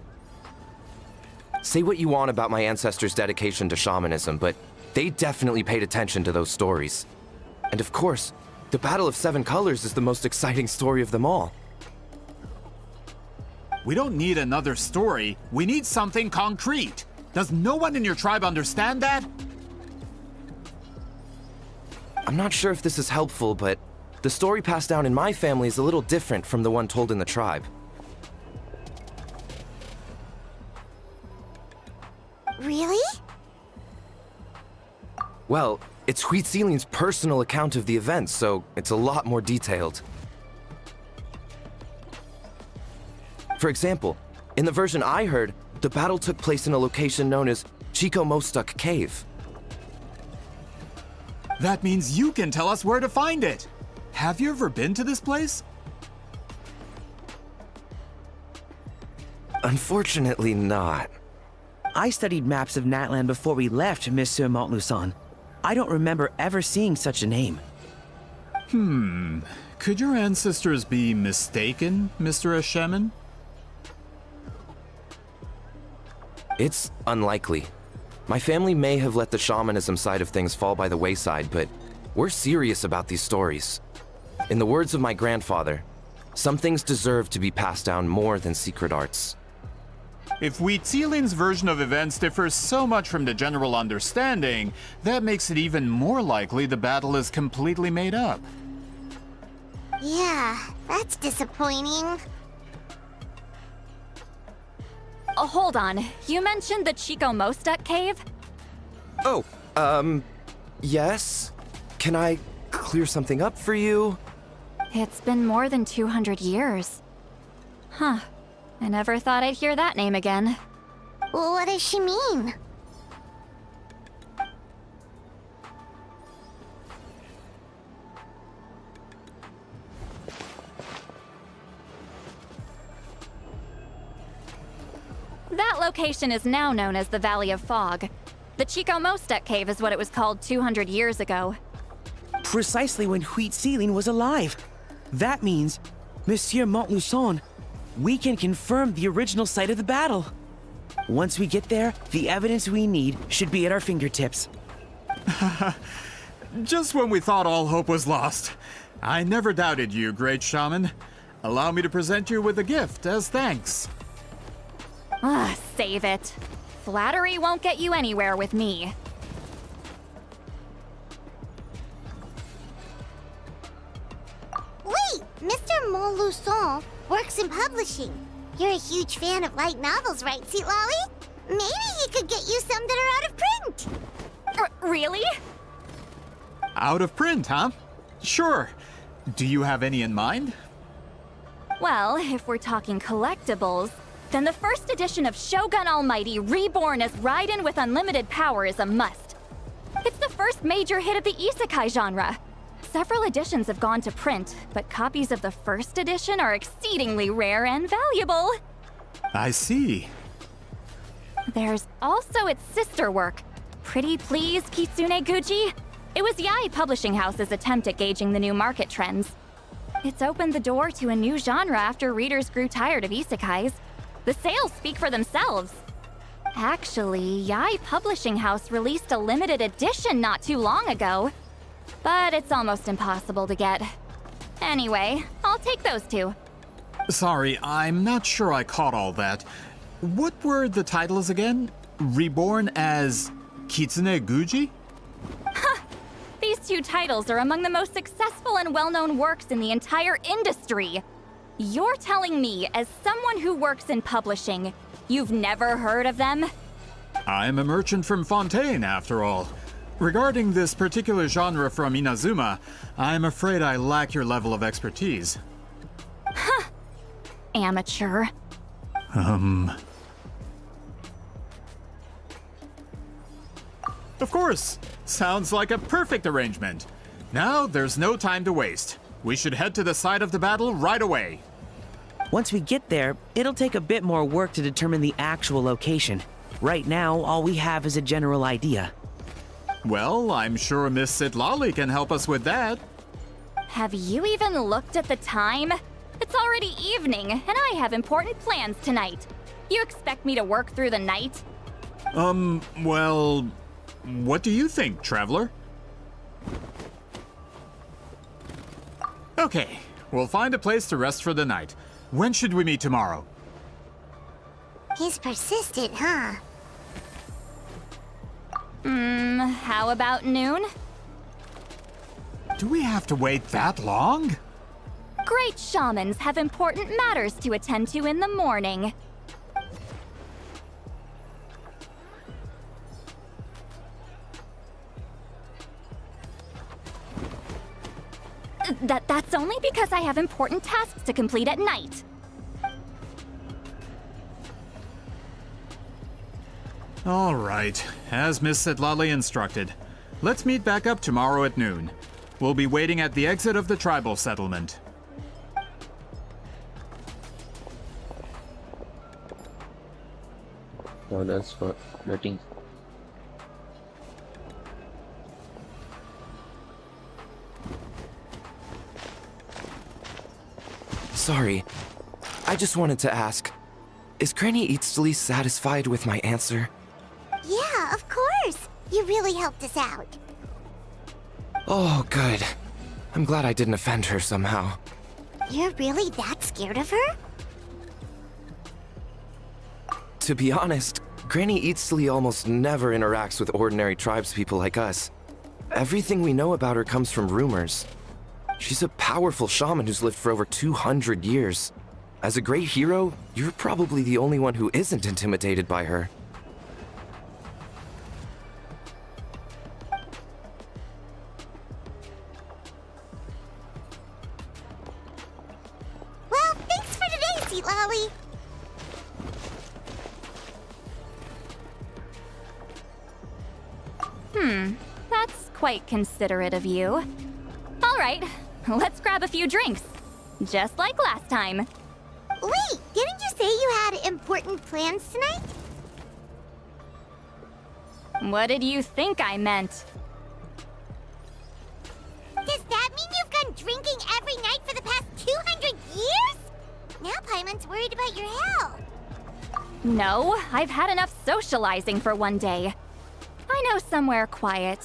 Say what you want about my ancestors' dedication to shamanism, but they definitely paid attention to those stories. And of course, the Battle of Seven Colors is the most exciting story of them all. We don't need another story. We need something concrete. Does no one in your tribe understand that? I'm not sure if this is helpful, but the story passed down in my family is a little different from the one told in the tribe. Really? Well, it's Huitzilin's personal account of the event, so it's a lot more detailed. For example, in the version I heard, the battle took place in a location known as Chico Mostuk Cave. That means you can tell us where to find it. Have you ever been to this place? Unfortunately not. I studied maps of Natlan before we left, Monsieur Montluçon. I don't remember ever seeing such a name. Could your ancestors be mistaken, Mr. Eshemin? It's unlikely. My family may have let the shamanism side of things fall by the wayside, but we're serious about these stories. In the words of my grandfather, some things deserve to be passed down more than secret arts. If Huitzilin's version of events differs so much from the general understanding, that makes it even more likely the battle is completely made up. Yeah, that's disappointing. Oh, hold on. You mentioned the Chico Mostuk cave? Oh, yes? Can I clear something up for you? It's been more than 200 years. Huh. I never thought I'd hear that name again. What does she mean? That location is now known as the Valley of Fog. The Chico Mostuk cave is what it was called 200 years ago. Precisely when Huitzilin was alive. That means, Monsieur Montluçon, we can confirm the original site of the battle. Once we get there, the evidence we need should be at our fingertips. Just when we thought all hope was lost. I never doubted you, great shaman. Allow me to present you with a gift as thanks. Save it. Flattery won't get you anywhere with me. Montluçon works in publishing. You're a huge fan of light novels, right, Sweet Lolly? Maybe he could get you some that are out of print. Really? Out of print, huh? Sure. Do you have any in mind? Well, if we're talking collectibles, then the first edition of Shogun Almighty reborn as Raiden with unlimited power is a must. It's the first major hit of the isekai genre. Several editions have gone to print, but copies of the first edition are exceedingly rare and valuable. I see. There's also its sister work, Pretty Please Kitsune Guji. It was Yae Publishing House's attempt at gauging the new market trends. It's opened the door to a new genre after readers grew tired of isekais. The sales speak for themselves. Actually, Yae Publishing House released a limited edition not too long ago, but it's almost impossible to get. Anyway, I'll take those two. Sorry, I'm not sure I caught all that. What were the titles again? Reborn as Kitsune Guji? These two titles are among the most successful and well-known works in the entire industry. You're telling me, as someone who works in publishing, you've never heard of them? I'm a merchant from Fontaine, after all. Regarding this particular genre from Inazuma, I'm afraid I lack your level of expertise. Amateur. Of course! Sounds like a perfect arrangement. Now, there's no time to waste. We should head to the site of the battle right away. Once we get there, it'll take a bit more work to determine the actual location. Right now, all we have is a general idea. Well, I'm sure Miss Sitlali can help us with that. Have you even looked at the time? It's already evening, and I have important plans tonight. You expect me to work through the night? Well, what do you think, traveler? Okay, we'll find a place to rest for the night. When should we meet tomorrow? He's persistent, huh? How about noon? Do we have to wait that long? Great shamans have important matters to attend to in the morning. That's only because I have important tasks to complete at night. All right, as Miss Sitlali instructed. Let's meet back up tomorrow at noon. We'll be waiting at the exit of the tribal settlement. No, that's for letting. Sorry. I just wanted to ask, is Granny Eatsley satisfied with my answer? Yeah, of course. You really helped us out. Oh, good. I'm glad I didn't offend her somehow. You're really that scared of her? To be honest, Granny Eatsley almost never interacts with ordinary tribespeople like us. Everything we know about her comes from rumors. She's a powerful shaman who's lived for over 200 years. As a great hero, you're probably the only one who isn't intimidated by her. Well, thanks for today, Sweet Lolly. That's quite considerate of you. All right, let's grab a few drinks. Just like last time. Wait, didn't you say you had important plans tonight? What did you think I meant? Does that mean you've gone drinking every night for the past 200 years? Now Paimon's worried about your health. No, I've had enough socializing for one day. I know somewhere quiet.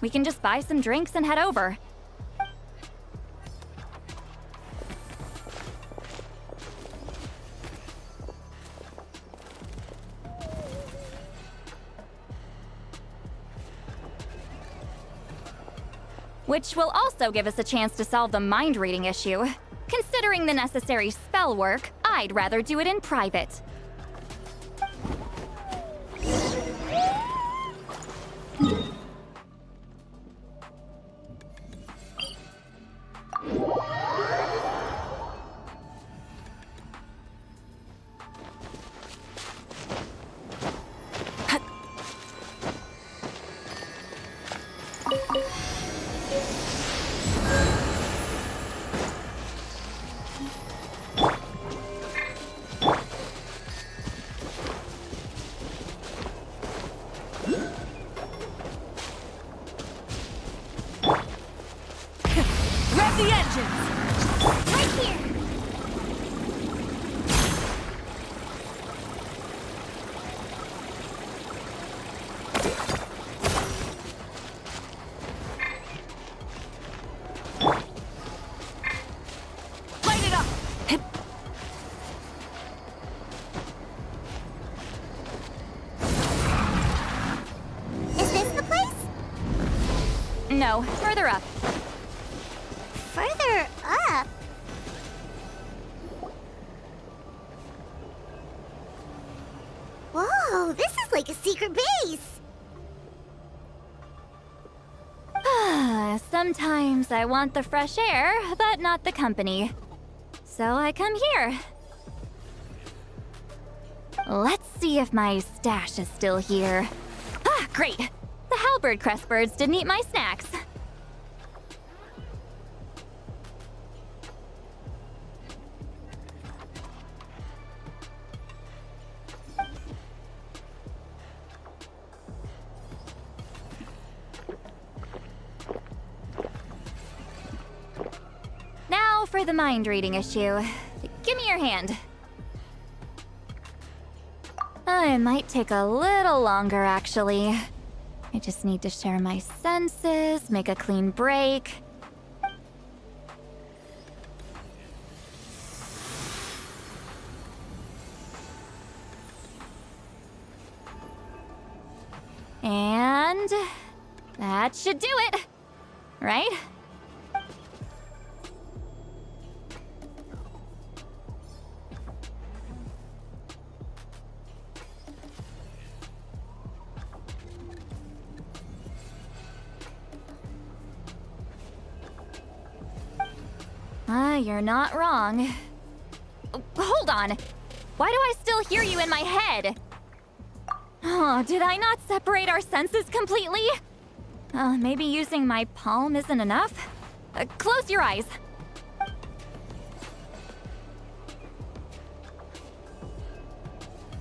We can just buy some drinks and head over. Which will also give us a chance to solve the mind reading issue. Considering considering the necessary spell work, I'd rather do it in private. Rev the engines! Right here! Light it up! Is this the place? No, further up. Further up? Whoa, this is like a secret base! Sometimes I want the fresh air, but not the company. So I come here. Let's see if my stash is still here. Ah, great! The halberd crest birds didn't eat my snacks. Now for the mind reading issue. Give me your hand. It might take a little longer, actually. I just need to share my senses, make a clean break. And that should do it, right? You're not wrong. Hold on. Why do I still hear you in my head? Oh, did I not separate our senses completely? Maybe using my palm isn't enough? Close your eyes.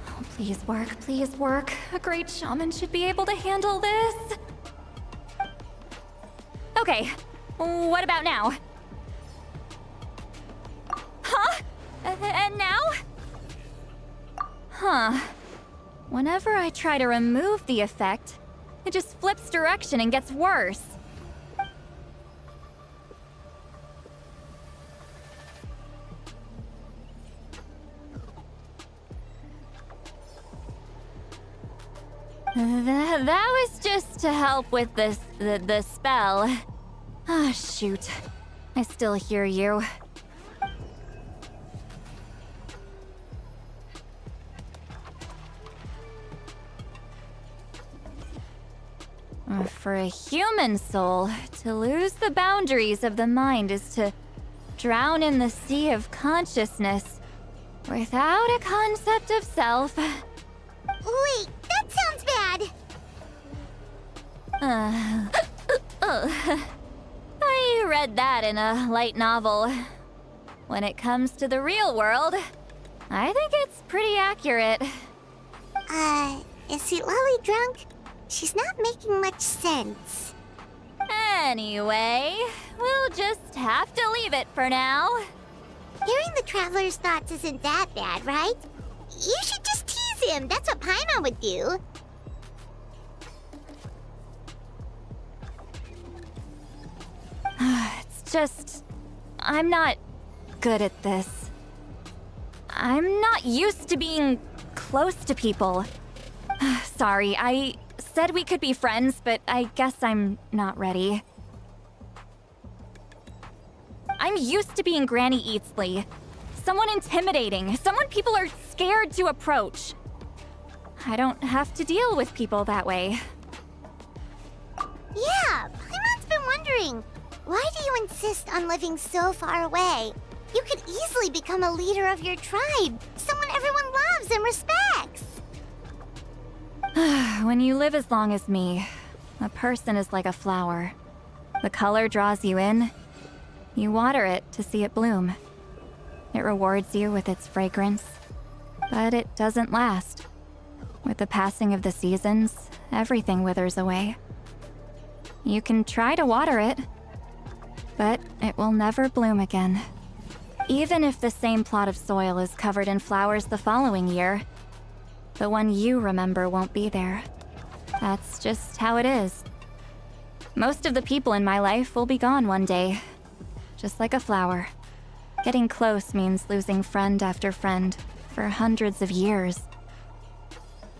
Oh, please work, please work. A great shaman should be able to handle this. Okay, what about now? Huh? And now? Huh. Whenever I try to remove the effect, it just flips direction and gets worse. That was just to help with the spell. Ah, shoot. I still hear you. For a human soul, to lose the boundaries of the mind is to drown in the sea of consciousness without a concept of self. Wait, that sounds bad! I read that in a light novel. When it comes to the real world, I think it's pretty accurate. Is Sweet Lolly drunk? She's not making much sense. Anyway, we'll just have to leave it for now. Hearing the Traveler's thoughts isn't that bad, right? You should just tease him. That's what Paimon would do. It's just... I'm not good at this. I'm not used to being close to people. Sorry, I said we could be friends, but I guess I'm not ready. I'm used to being Granny Eatsley. Someone intimidating, someone people are scared to approach. I don't have to deal with people that way. Yeah, Paimon's been wondering, why do you insist on living so far away? You could easily become a leader of your tribe, someone everyone loves and respects. When you live as long as me, a person is like a flower. The color draws you in. You water it to see it bloom. It rewards you with its fragrance, but it doesn't last. With the passing of the seasons, everything withers away. You can try to water it, but it will never bloom again. Even if the same plot of soil is covered in flowers the following year, the one you remember won't be there. That's just how it is. Most of the people in my life will be gone one day, just like a flower. Getting close means losing friend after friend for hundreds of years,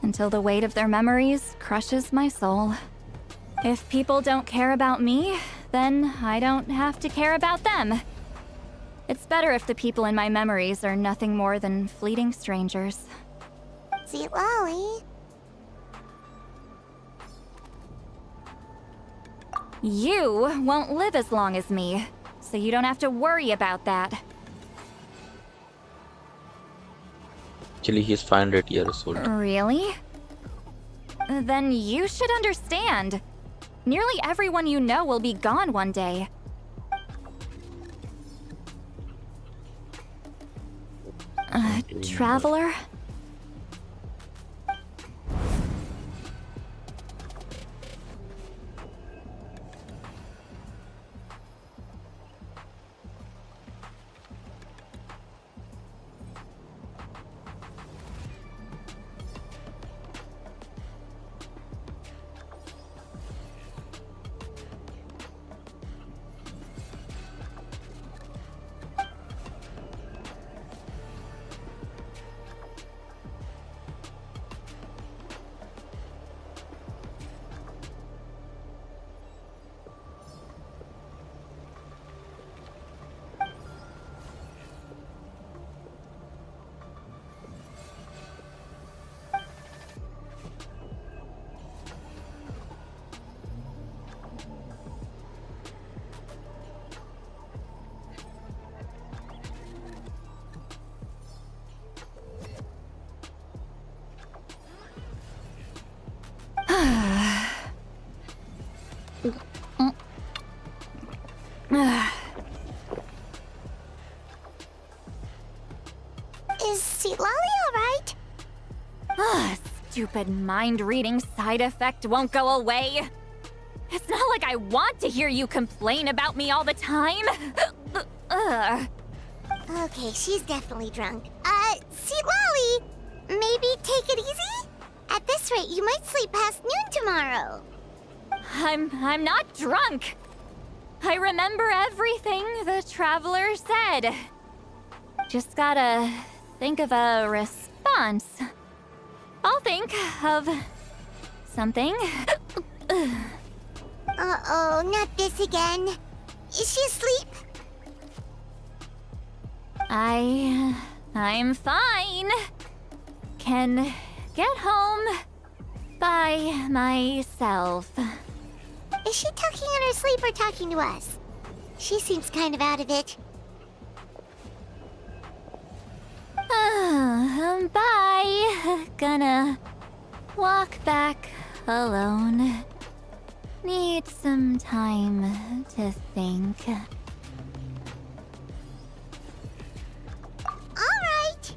until the weight of their memories crushes my soul. If people don't care about me, then I don't have to care about them. It's better if the people in my memories are nothing more than fleeting strangers. Sweet Lolly. You won't live as long as me, so you don't have to worry about that. Actually, he's 500 years old. Really? Then you should understand. Nearly everyone you know will be gone one day. Traveler? Is Sweet Lolly alright? Stupid mind-reading side effect won't go away. It's not like I want to hear you complain about me all the time. Okay, she's definitely drunk. Sweet Lolly, maybe take it easy? At this rate, you might sleep past noon tomorrow. I'm not drunk. I remember everything the traveler said. Just gotta think of a response. I'll think of something. Uh-oh, not this again. Is she asleep? I'm fine. Can get home by myself. Is she talking in her sleep or talking to us? She seems kind of out of it. Bye. Gonna walk back alone. Need some time to think. All right.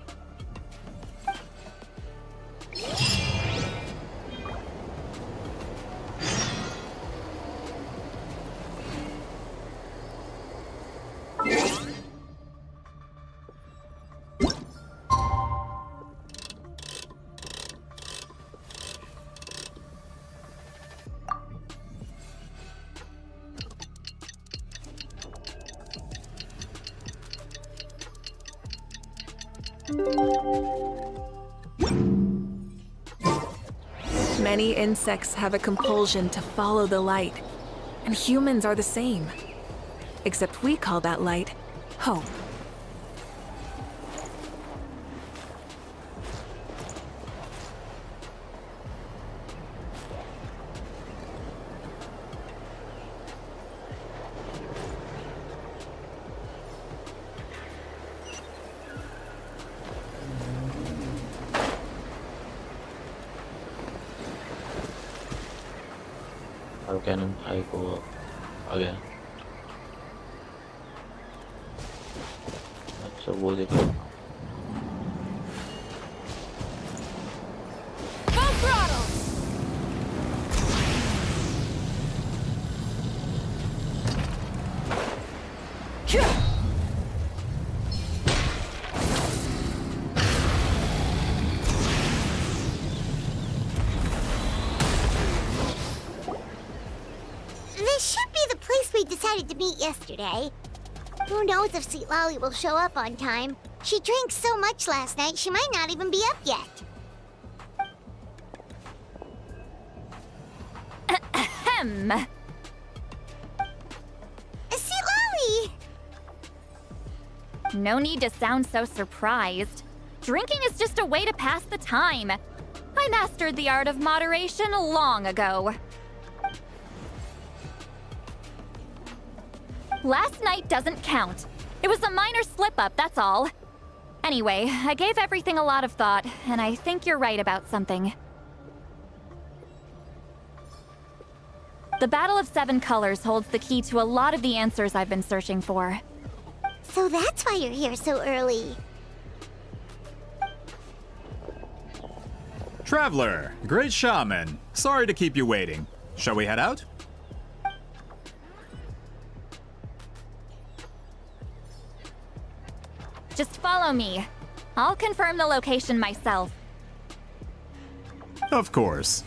Many insects have a compulsion to follow the light, and humans are the same. Except we call that light hope. How can I go up again? अच्छा वो देखो Full throttle! This should be the place we decided to meet yesterday. Who knows if Sweet Lolly will show up on time? She drank so much last night, she might not even be up yet. Ahem. Sweet Lolly! No need to sound so surprised. Drinking is just a way to pass the time. I mastered the art of moderation long ago. Last night doesn't count. It was a minor slip-up, that's all. Anyway, I gave everything a lot of thought, and I think you're right about something. The Battle of Seven Colors holds the key to a lot of the answers I've been searching for. So that's why you're here so early. Traveler, great shaman. Sorry to keep you waiting. Shall we head out? Just follow me. I'll confirm the location myself. Of course.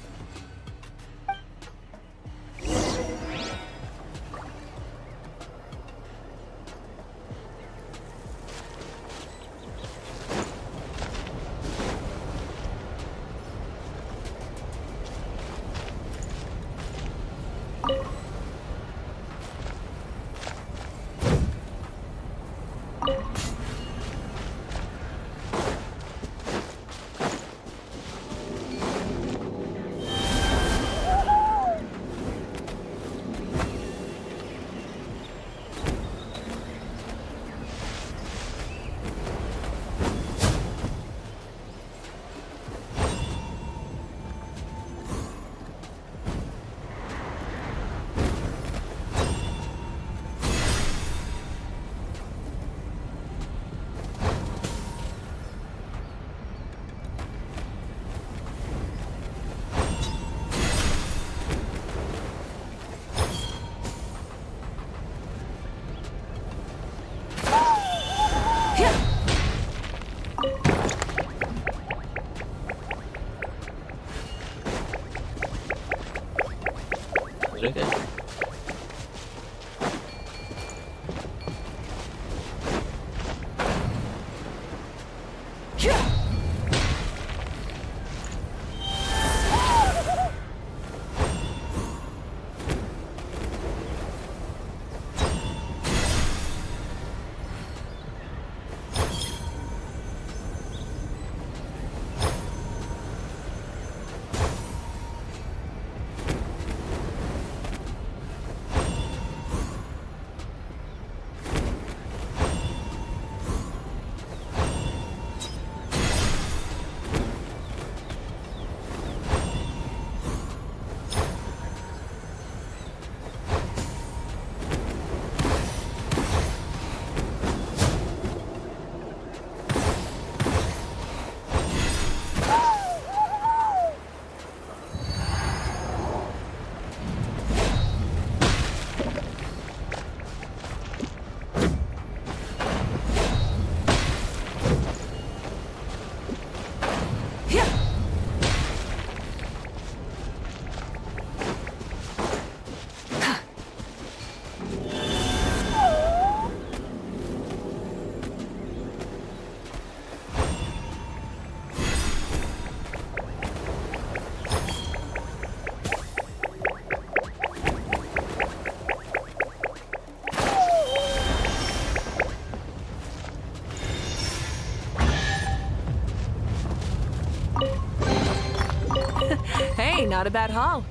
Hey, not a bad haul.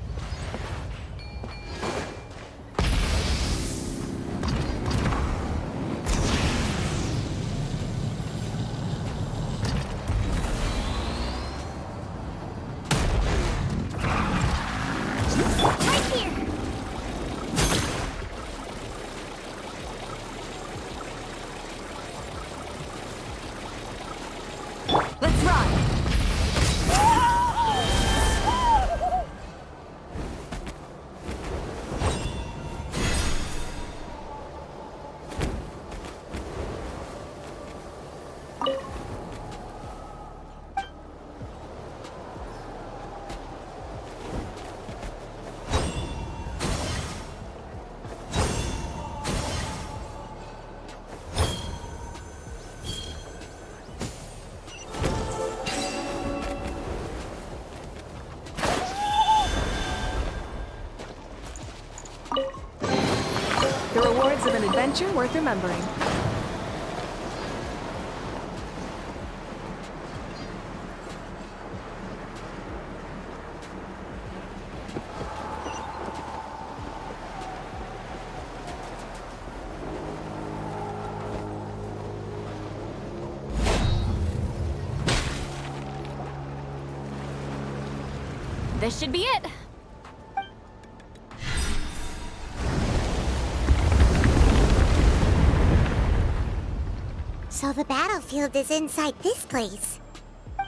Right here! Let's ride. The rewards of an adventure worth remembering. This should be it. So the battlefield is inside this place.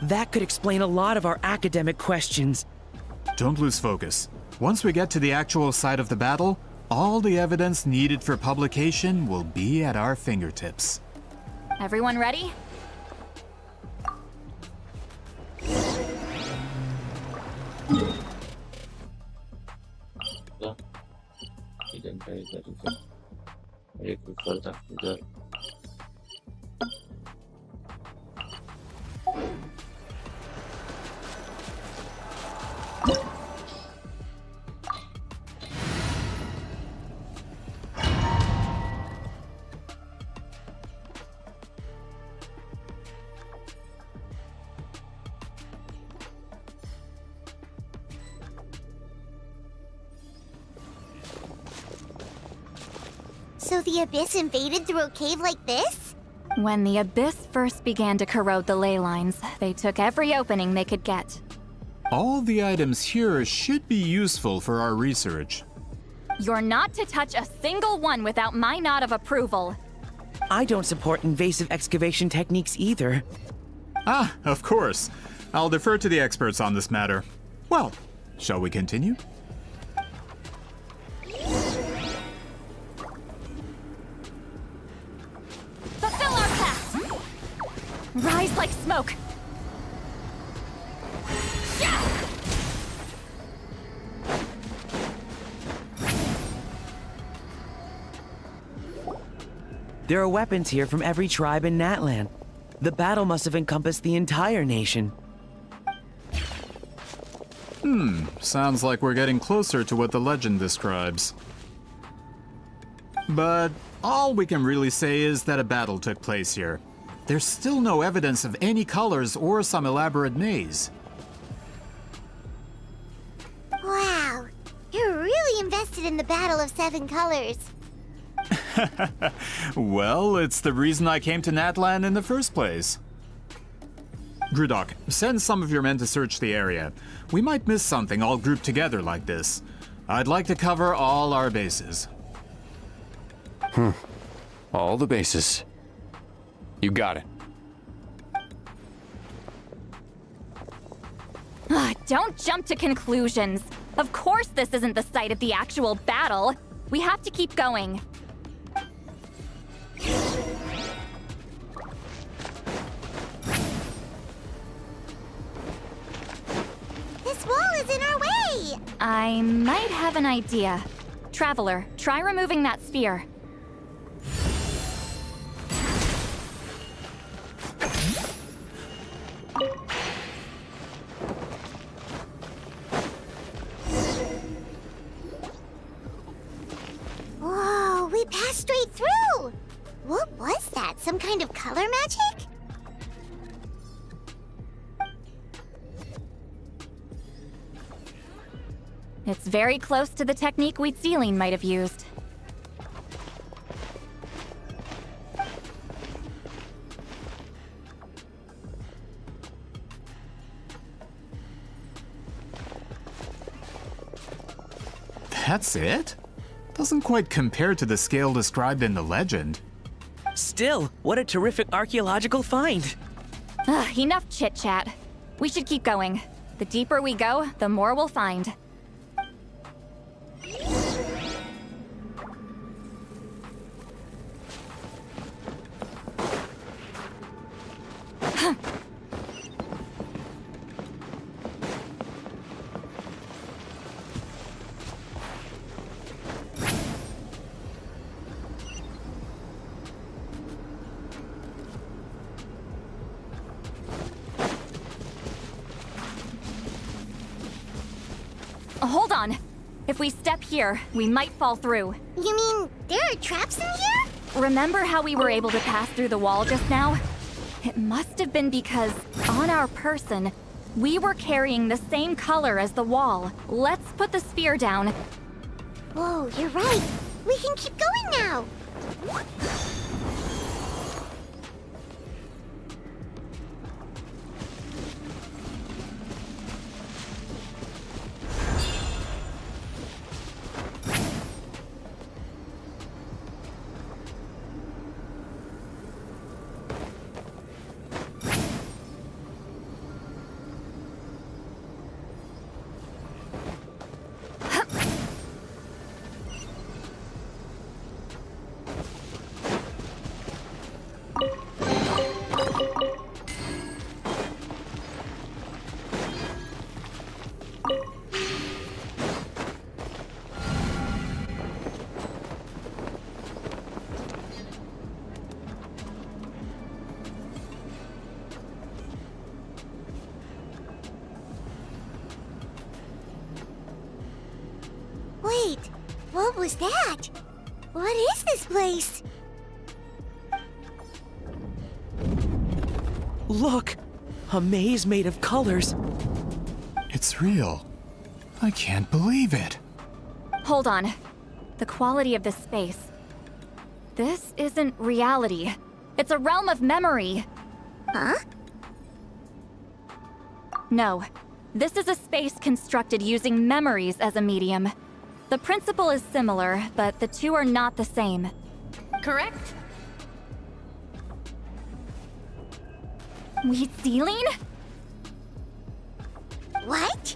That could explain a lot of our academic questions. Don't lose focus. Once we get to the actual site of the battle, all the evidence needed for publication will be at our fingertips. Everyone ready? So the Abyss invaded through a cave like this? When the Abyss first began to corrode the ley lines, they took every opening they could get. All the items here should be useful for our research. You're not to touch a single one without my nod of approval. I don't support invasive excavation techniques either. Ah, of course. I'll defer to the experts on this matter. Well, shall we continue? Fulfill our pact! Rise like smoke! There are weapons here from every tribe in Natlan. The battle must have encompassed the entire nation. Sounds like we're getting closer to what the legend describes. But all we can really say is that a battle took place here. There's still no evidence of any colors or some elaborate maze. Wow, you're really invested in the Battle of Seven Colors. Well, it's the reason I came to Natlan in the first place. Grudok, send some of your men to search the area. We might miss something all grouped together like this. I'd like to cover all our bases. All the bases. You got it. Don't jump to conclusions. Of course this isn't the site of the actual battle. We have to keep going. This wall is in our way! I might have an idea. Traveler, try removing that sphere. Whoa, we passed straight through! What was that? Some kind of color magic? It's very close to the technique Wheatsealing might have used. That's it? Doesn't quite compare to the scale described in the legend. Still, what a terrific archaeological find. Enough chit-chat. We should keep going. The deeper we go, the more we'll find. Hold on. If we step here, we might fall through. You mean there are traps in here? Remember how we were able to pass through the wall just now? It must have been because, on our person, we were carrying the same color as the wall. Let's put the spear down. Whoa, you're right. We can keep going now. Wait, what was that? What is this place? Look! A maze made of colors. It's real. I can't believe it. Hold on. The quality of this space. This isn't reality. It's a realm of memory. Huh? No. This is a space constructed using memories as a medium. The principle is similar, but the two are not the same. Correct? Wheatsealing? What?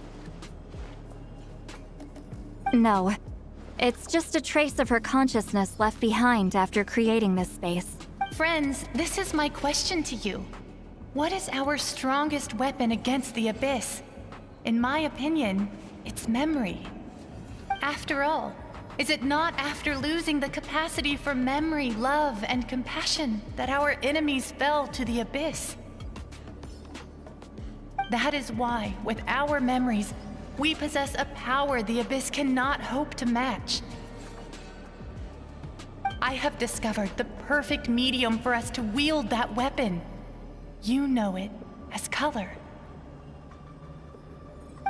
No. It's just a trace of her consciousness left behind after creating this space. Friends, this is my question to you. What is our strongest weapon against the Abyss? In my opinion, it's memory. After all, is it not after losing the capacity for memory, love, and compassion that our enemies fell to the Abyss? That is why, with our memories, we possess a power the Abyss cannot hope to match. I have discovered the perfect medium for us to wield that weapon. You know it as color.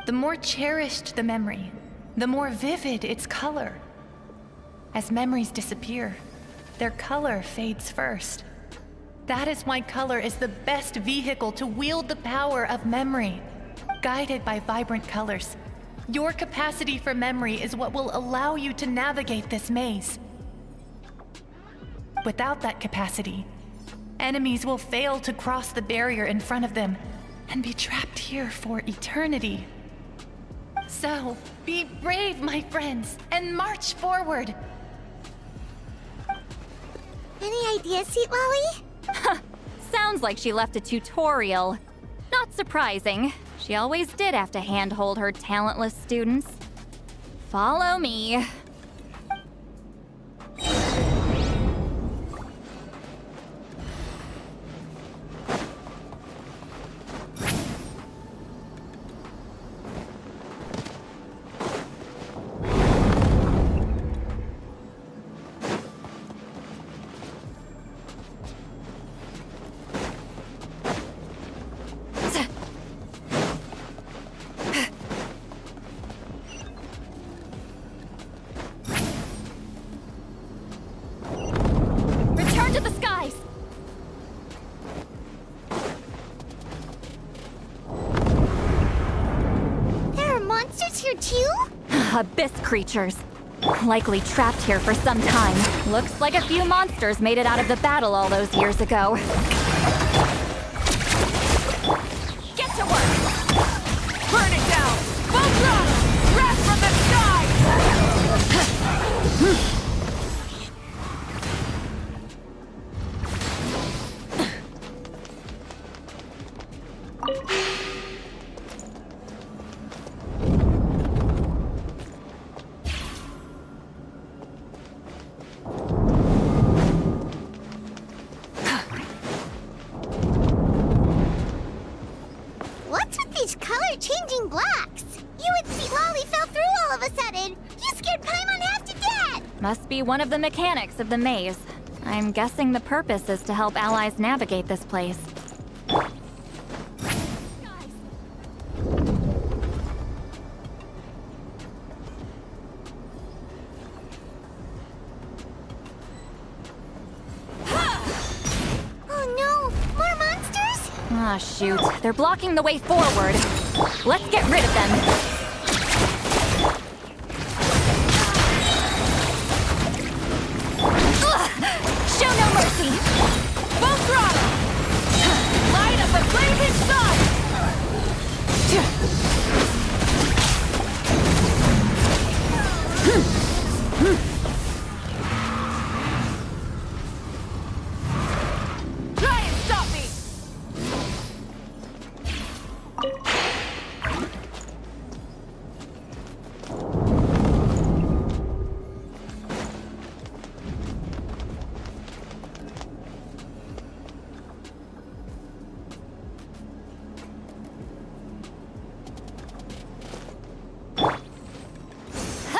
The more cherished the memory, the more vivid its color. As memories disappear, their color fades first. That is why color is the best vehicle to wield the power of memory. Guided by vibrant colors, your capacity for memory is what will allow you to navigate this maze. Without that capacity, enemies will fail to cross the barrier in front of them and be trapped here for eternity. So, be brave, my friends, and march forward. Any ideas, Sweet Lolly? Sounds like she left a tutorial. Not surprising. She always did have to handhold her talentless students. Follow me. danger too? Abyss creatures. Likely trapped here for some time. Looks like a few monsters made it out of the battle all those years ago. Get to work! Burn it down! Full throttle! Wrath from the sky! What's with these color-changing blocks? You would see Lolly fell through all of a sudden. You scared Paimon half to death. Must be one of the mechanics of the maze. I'm guessing the purpose is to help allies navigate this place. Oh no, more monsters? Ah, shoot. They're blocking the way forward. Let's get rid of them. Ugh! Show no mercy! Full throttle! Light up the blazing sun! Try and stop me!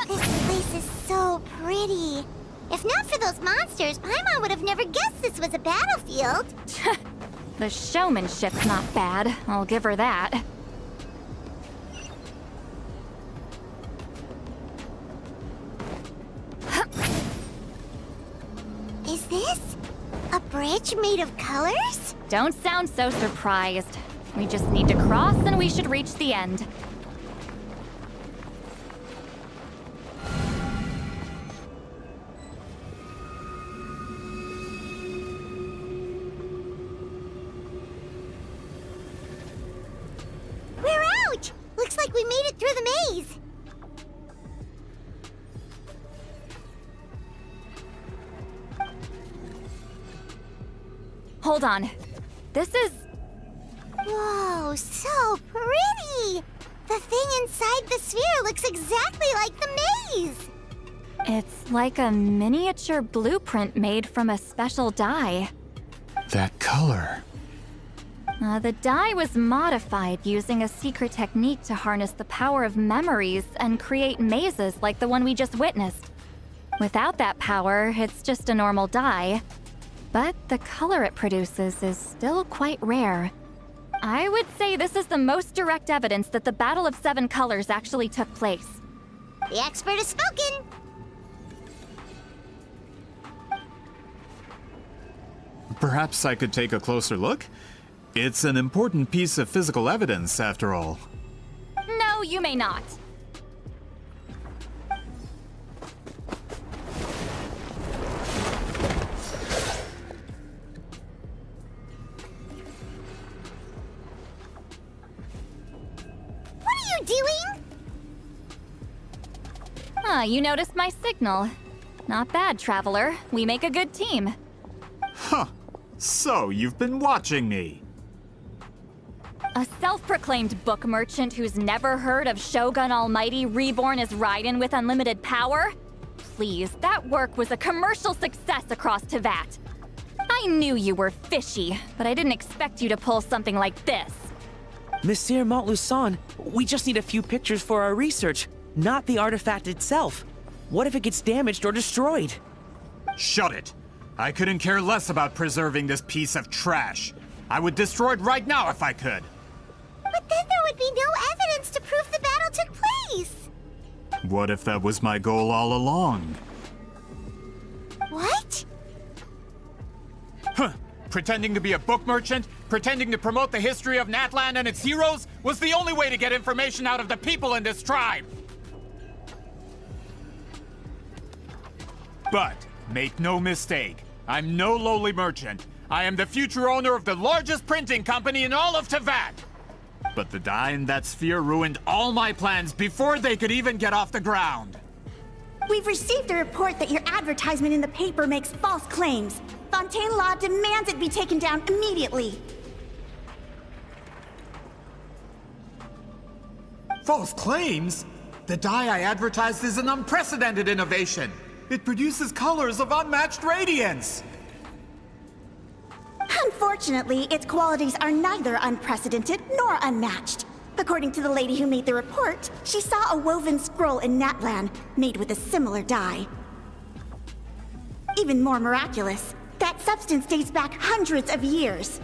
This place is so pretty. If not for those monsters, Paimon would have never guessed this was a battlefield. The showmanship's not bad, I'll give her that. Is this a bridge made of colors? Don't sound so surprised. We just need to cross and we should reach the end. We're out! Looks like we made it through the maze. Hold on. This is... Whoa, so pretty! The thing inside the sphere looks exactly like the maze! It's like a miniature blueprint made from a special dye. That color. The dye was modified using a secret technique to harness the power of memories and create mazes like the one we just witnessed. Without that power, it's just a normal dye. But the color it produces is still quite rare. I would say this is the most direct evidence that the Battle of Seven Colors actually took place. The expert has spoken! Perhaps I could take a closer look? It's an important piece of physical evidence, after all. No, you may not. What are you doing? Ah, you noticed my signal. Not bad, Traveler. We make a good team. Huh. So, you've been watching me. A self-proclaimed book merchant who's never heard of Shogun Almighty reborn as Raiden with unlimited power? Please, that work was a commercial success across Tevat. I knew you were fishy, but I didn't expect you to pull something like this. Monsieur Montluçon, we just need a few pictures for our research, not the artifact itself. What if it gets damaged or destroyed? Shut it! I couldn't care less about preserving this piece of trash. I would destroy it right now if I could. But then there would be no evidence to prove the battle took place! What if that was my goal all along? What? Huh. Pretending to be a book merchant, pretending to promote the history of Natlan and its heroes, was the only way to get information out of the people in this tribe! But make no mistake, I'm no lowly merchant. I am the future owner of the largest printing company in all of Teyvat. But the dye in that sphere ruined all my plans before they could even get off the ground. We've received a report that your advertisement in the paper makes false claims. Fontaine Law demands it be taken down immediately. False claims? The dye I advertised is an unprecedented innovation. It produces colors of unmatched radiance. Unfortunately, its qualities are neither unprecedented nor unmatched. According to the lady who made the report, she saw a woven scroll in Natlan made with a similar dye. Even more miraculous, that substance dates back hundreds of years.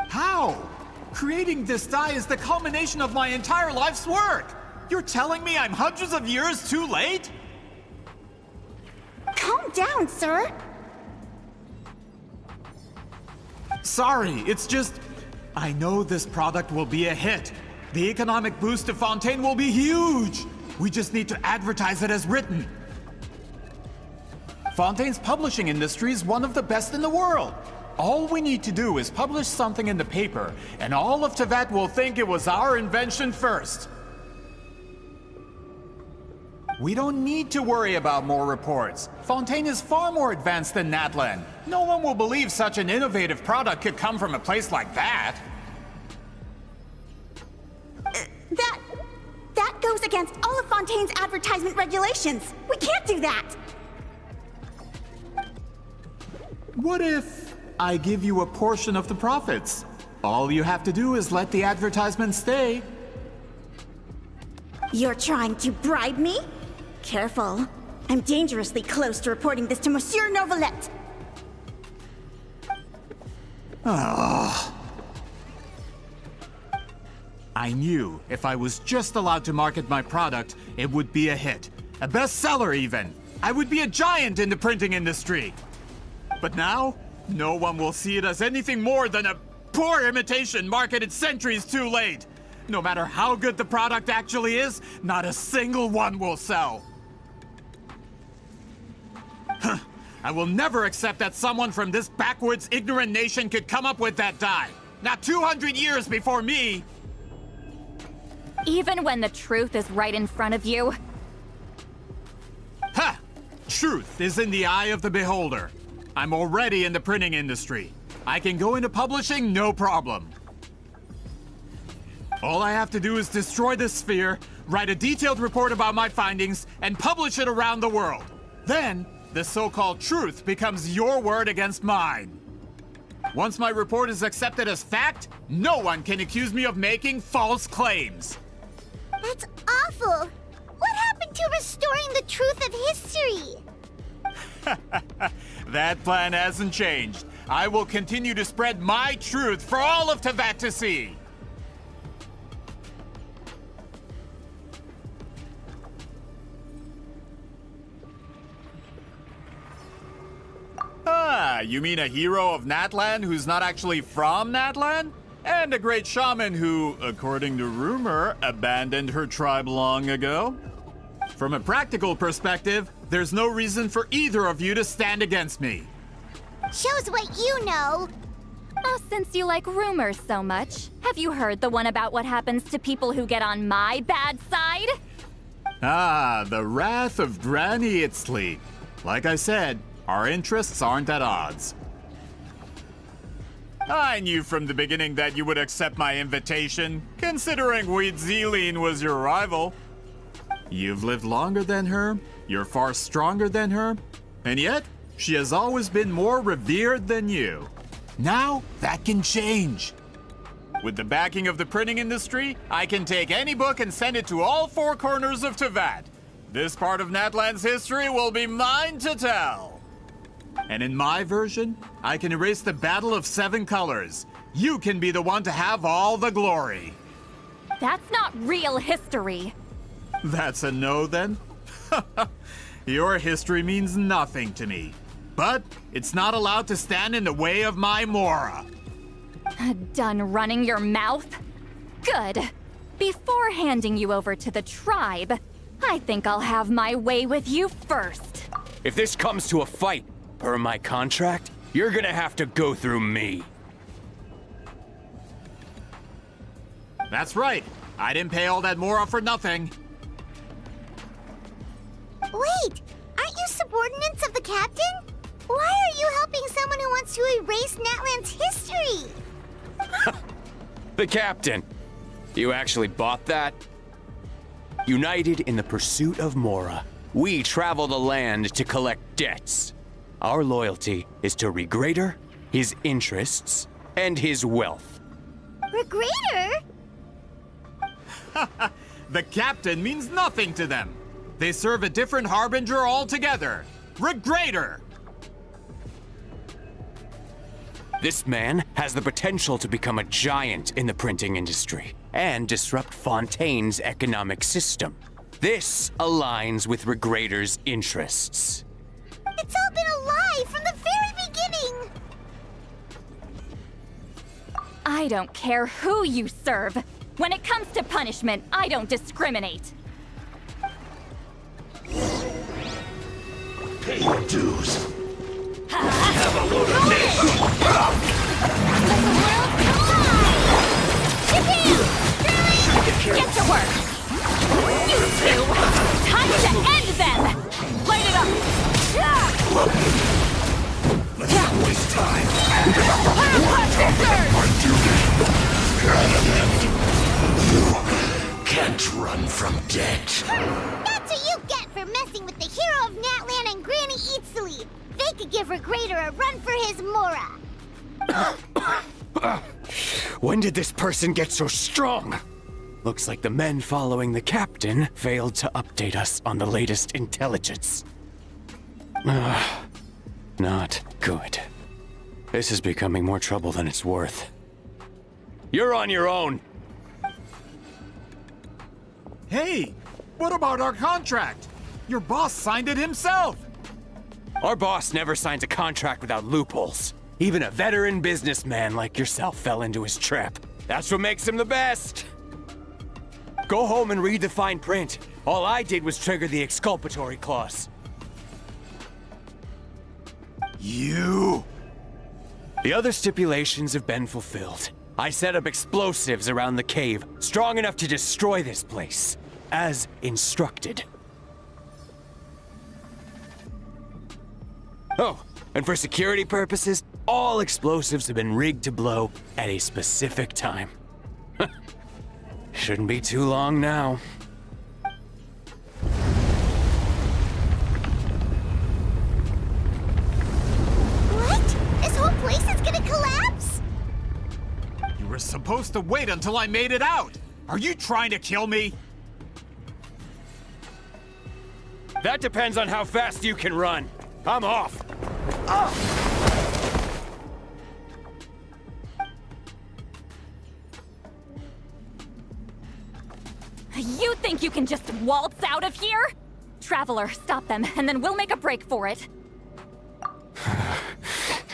How? Creating this dye is the culmination of my entire life's work. You're telling me I'm hundreds of years too late? Calm down, sir. Sorry, it's just... I know this product will be a hit. The economic boost to Fontaine will be huge. We just need to advertise it as written. Fontaine's publishing industry is one of the best in the world. All we need to do is publish something in the paper, and all of Teyvat will think it was our invention first. We don't need to worry about more reports. Fontaine is far more advanced than Natlan. No one will believe such an innovative product could come from a place like that. That goes against all of Fontaine's advertisement regulations. We can't do that. What if I give you a portion of the profits? All you have to do is let the advertisement stay. You're trying to bribe me? Careful. I'm dangerously close to reporting this to Monsieur Novelette. I knew if I was just allowed to market my product, it would be a hit. A bestseller even. I would be a giant in the printing industry. But now, no one will see it as anything more than a poor imitation marketed centuries too late. No matter how good the product actually is, not a single one will sell. I will never accept that someone from this backwards, ignorant nation could come up with that dye. Not 200 years before me! Even when the truth is right in front of you? Ha! Truth is in the eye of the beholder. I'm already in the printing industry. I can go into publishing, no problem. All I have to do is destroy this sphere, write a detailed report about my findings, and publish it around the world. Then, the so-called truth becomes your word against mine. Once my report is accepted as fact, no one can accuse me of making false claims. That's awful. What happened to restoring the truth of history? That plan hasn't changed. I will continue to spread my truth for all of Teyvat to see. Ah, you mean a hero of Natlan who's not actually from Natlan? And a great shaman who, according to rumor, abandoned her tribe long ago? From a practical perspective, there's no reason for either of you to stand against me. Shows what you know. Oh, since you like rumors so much, have you heard the one about what happens to people who get on my bad side? Ah, the wrath of Granny Itzli. Like I said, our interests aren't at odds. I knew from the beginning that you would accept my invitation, considering Wuthering was your rival. You've lived longer than her, you're far stronger than her, and yet, she has always been more revered than you. Now, that can change. With the backing of the printing industry, I can take any book and send it to all four corners of Teyvat. This part of Natlan's history will be mine to tell. And in my version, I can erase the Battle of Seven Colors. You can be the one to have all the glory. That's not real history. That's a no, then? Your history means nothing to me. But it's not allowed to stand in the way of my Mora. Done running your mouth? Good. before handing you over to the tribe, I think I'll have my way with you first. If this comes to a fight, per my contract, you're gonna have to go through me. That's right. I didn't pay all that Mora for nothing. Wait, aren't you subordinates of the captain? Why are you helping someone who wants to erase Natlan's history? The captain. You actually bought that? United in the pursuit of Mora, we travel the land to collect debts. Our loyalty is to Regrader, his interests, and his wealth. Regrader? The captain means nothing to them. They serve a different harbinger altogether. Regrader! This man has the potential to become a giant in the printing industry and disrupt Fontaine's economic system. This aligns with Regrader's interests. It's all been a lie from the very beginning! I don't care who you serve. When it comes to punishment, I don't discriminate. Pay your dues. Have a load of this! Get to work! You two! Time to end them! Light it up! Let's not waste time. You can't run from debt. That's what you get for messing with the hero of Natlan and Granny Eatsley. They could give Regrader a run for his Mora. When did this person get so strong? Looks like the men following the captain failed to update us on the latest intelligence. Not good. This is becoming more trouble than it's worth. You're on your own! Hey, what about our contract? Your boss signed it himself. Our boss never signs a contract without loopholes. Even a veteran businessman like yourself fell into his trap. That's what makes him the best! Go home and read the fine print. All I did was trigger the exculpatory clause. You! The other stipulations have been fulfilled. I set up explosives around the cave, strong enough to destroy this place, as instructed. Oh, and for security purposes, all explosives have been rigged to blow at a specific time. Shouldn't be too long now. What? This whole place is gonna collapse? You were supposed to wait until I made it out. Are you trying to kill me? That depends on how fast you can run. I'm off. You think you can just waltz out of here? Traveler, stop them, and then we'll make a break for it.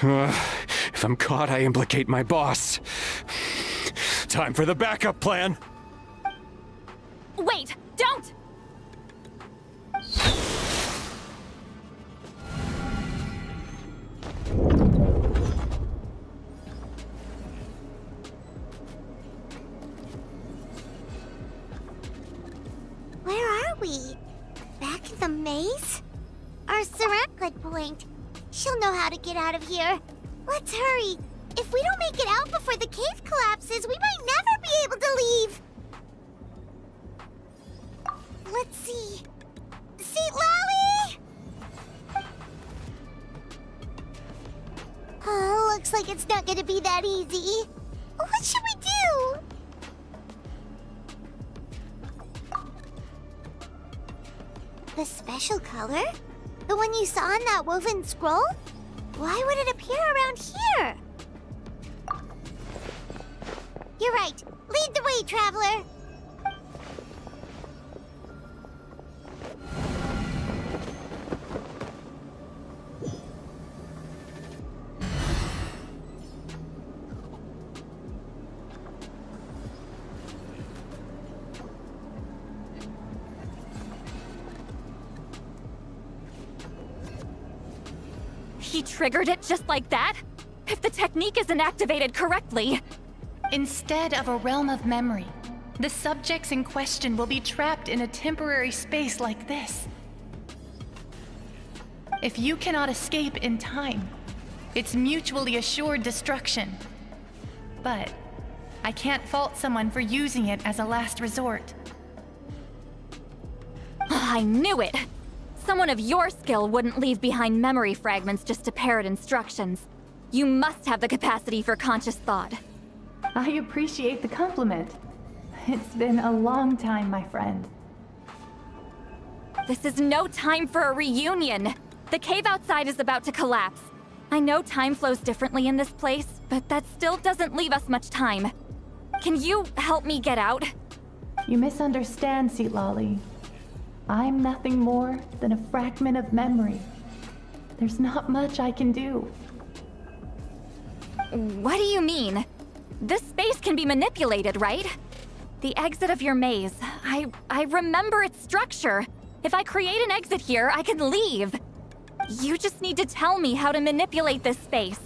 If I'm caught, I implicate my boss. Time for the backup plan. Wait, don't! Where are we? Back in the maze? Our Sarat could point. She'll know how to get out of here. Let's hurry. If we don't make it out before the cave collapses, we might never be able to leave. Let's see. Seat Lolly! Oh, looks like it's not gonna be that easy. What should we do? The special color? The one you saw in that woven scroll? Why would it appear around here? You're right. Lead the way, traveler. he triggered it just like that? If the technique isn't activated correctly... Instead of a realm of memory, the subjects in question will be trapped in a temporary space like this. If you cannot escape in time, it's mutually assured destruction. But I can't fault someone for using it as a last resort. I knew it! Someone of your skill wouldn't leave behind memory fragments just to parrot instructions. You must have the capacity for conscious thought. I appreciate the compliment. It's been a long time, my friend. This is no time for a reunion! The cave outside is about to collapse. I know time flows differently in this place, but that still doesn't leave us much time. Can you help me get out? You misunderstand, Citlali. I'm nothing more than a fragment of memory. There's not much I can do. What do you mean? This space can be manipulated, right? The exit of your maze. I remember its structure. If I create an exit here, I can leave. You just need to tell me how to manipulate this space.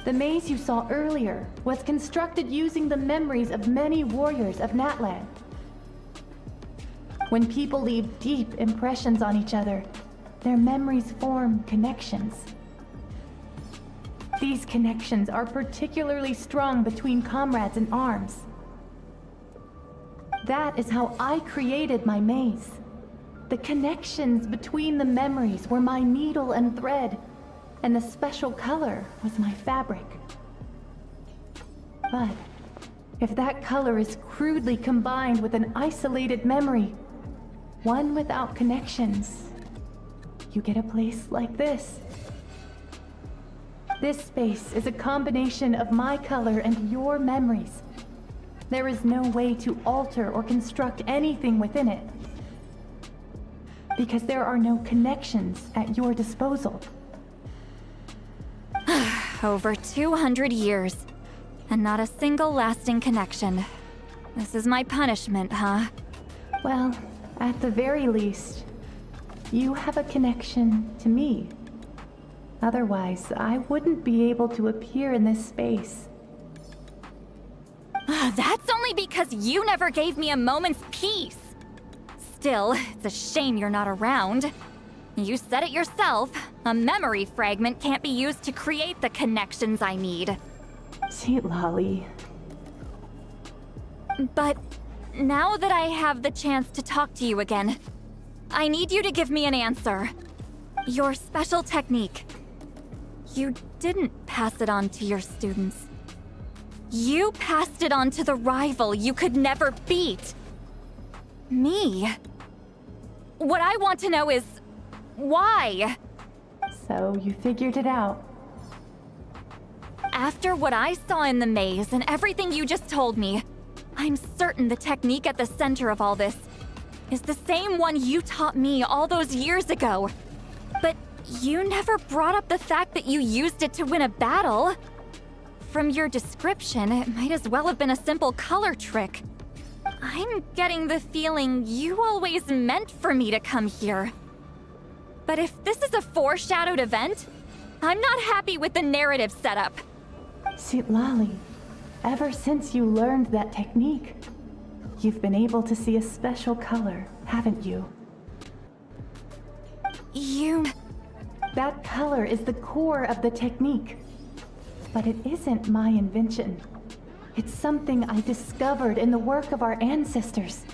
The maze you saw earlier was constructed using the memories of many warriors of Natlan. When people leave deep impressions on each other, their memories form connections. These connections are particularly strong between comrades in arms. That is how I created my maze. The connections between the memories were my needle and thread, and the special color was my fabric. But if that color is crudely combined with an isolated memory, one without connections, you get a place like this. This space is a combination of my color and your memories. There is no way to alter or construct anything within it, because there are no connections at your disposal. Over 200 years, and not a single lasting connection. This is my punishment, huh? Well, at the very least, you have a connection to me. Otherwise, I wouldn't be able to appear in this space. That's only because you never gave me a moment's peace. Still, it's a shame you're not around. You said it yourself. A memory fragment can't be used to create the connections I need. Citlali. But now that I have the chance to talk to you again, I need you to give me an answer. Your special technique. You didn't pass it on to your students. You passed it on to the rival you could never beat. Me. What I want to know is, why? So you figured it out. After what I saw in the maze and everything you just told me, I'm certain the technique at the center of all this is the same one you taught me all those years ago. But you never brought up the fact that you used it to win a battle. From your description, it might as well have been a simple color trick. I'm getting the feeling you always meant for me to come here. But if this is a foreshadowed event, I'm not happy with the narrative setup. Citlali, ever since you learned that technique, you've been able to see a special color, haven't you? That color is the core of the technique. But it isn't my invention. It's something I discovered in the work of our ancestors.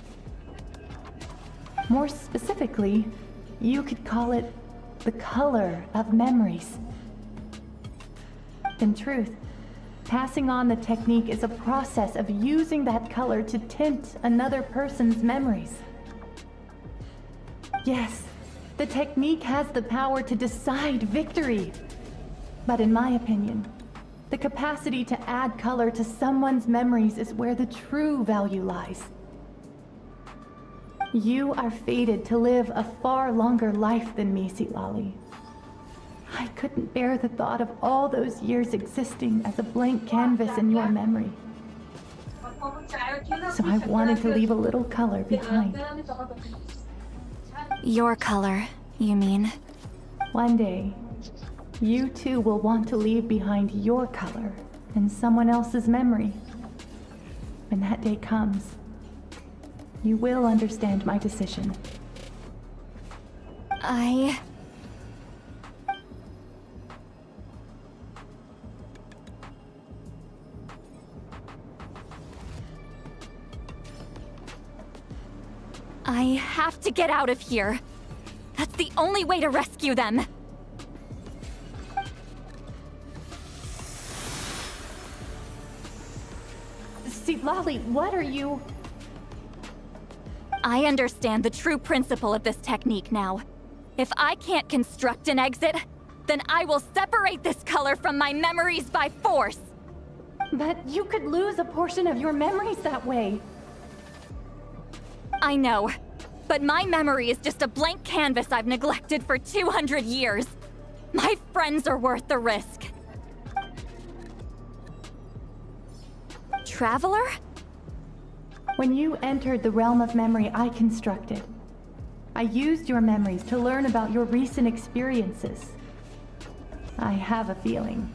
More specifically, you could call it the color of memories. In truth, passing on the technique is a process of using that color to tint another person's memories. Yes, the technique has the power to decide victory. But in my opinion, the capacity to add color to someone's memories is where the true value lies. You are fated to live a far longer life than me, Citlali. I couldn't bear the thought of all those years existing as a blank canvas in your memory. So I wanted to leave a little color behind. Your color, you mean? One day, you too will want to leave behind your color and someone else's memory. When that day comes, you will understand my decision. I have to get out of here. That's the only way to rescue them. Lolly, what are you... I understand the true principle of this technique now. If I can't construct an exit, then I will separate this color from my memories by force. But you could lose a portion of your memories that way. I know, but my memory is just a blank canvas I've neglected for 200 years. My friends are worth the risk. Traveler? When you entered the realm of memory I constructed, I used your memories to learn about your recent experiences. I have a feeling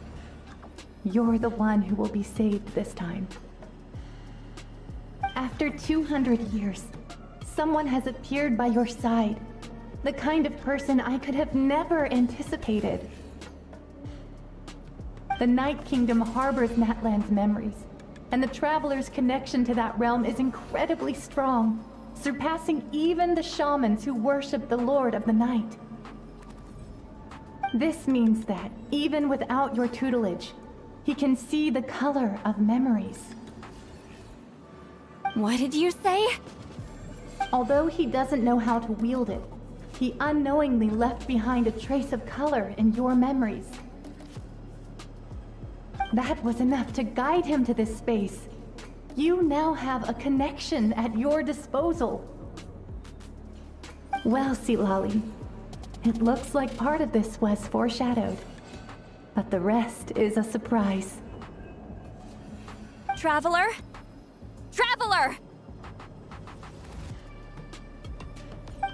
you're the one who will be saved this time. After 200 years, someone has appeared by your side. The kind of person I could have never anticipated. The Night Kingdom harbors Natlan's memories, and the Traveler's connection to that realm is incredibly strong, surpassing even the shamans who worship the Lord of the Night. This means that, even without your tutelage, he can see the color of memories. What did you say? Although he doesn't know how to wield it, he unknowingly left behind a trace of color in your memories. That was enough to guide him to this space. You now have a connection at your disposal. Well, Lolly, it looks like part of this was foreshadowed, but the rest is a surprise. Traveler? Traveler!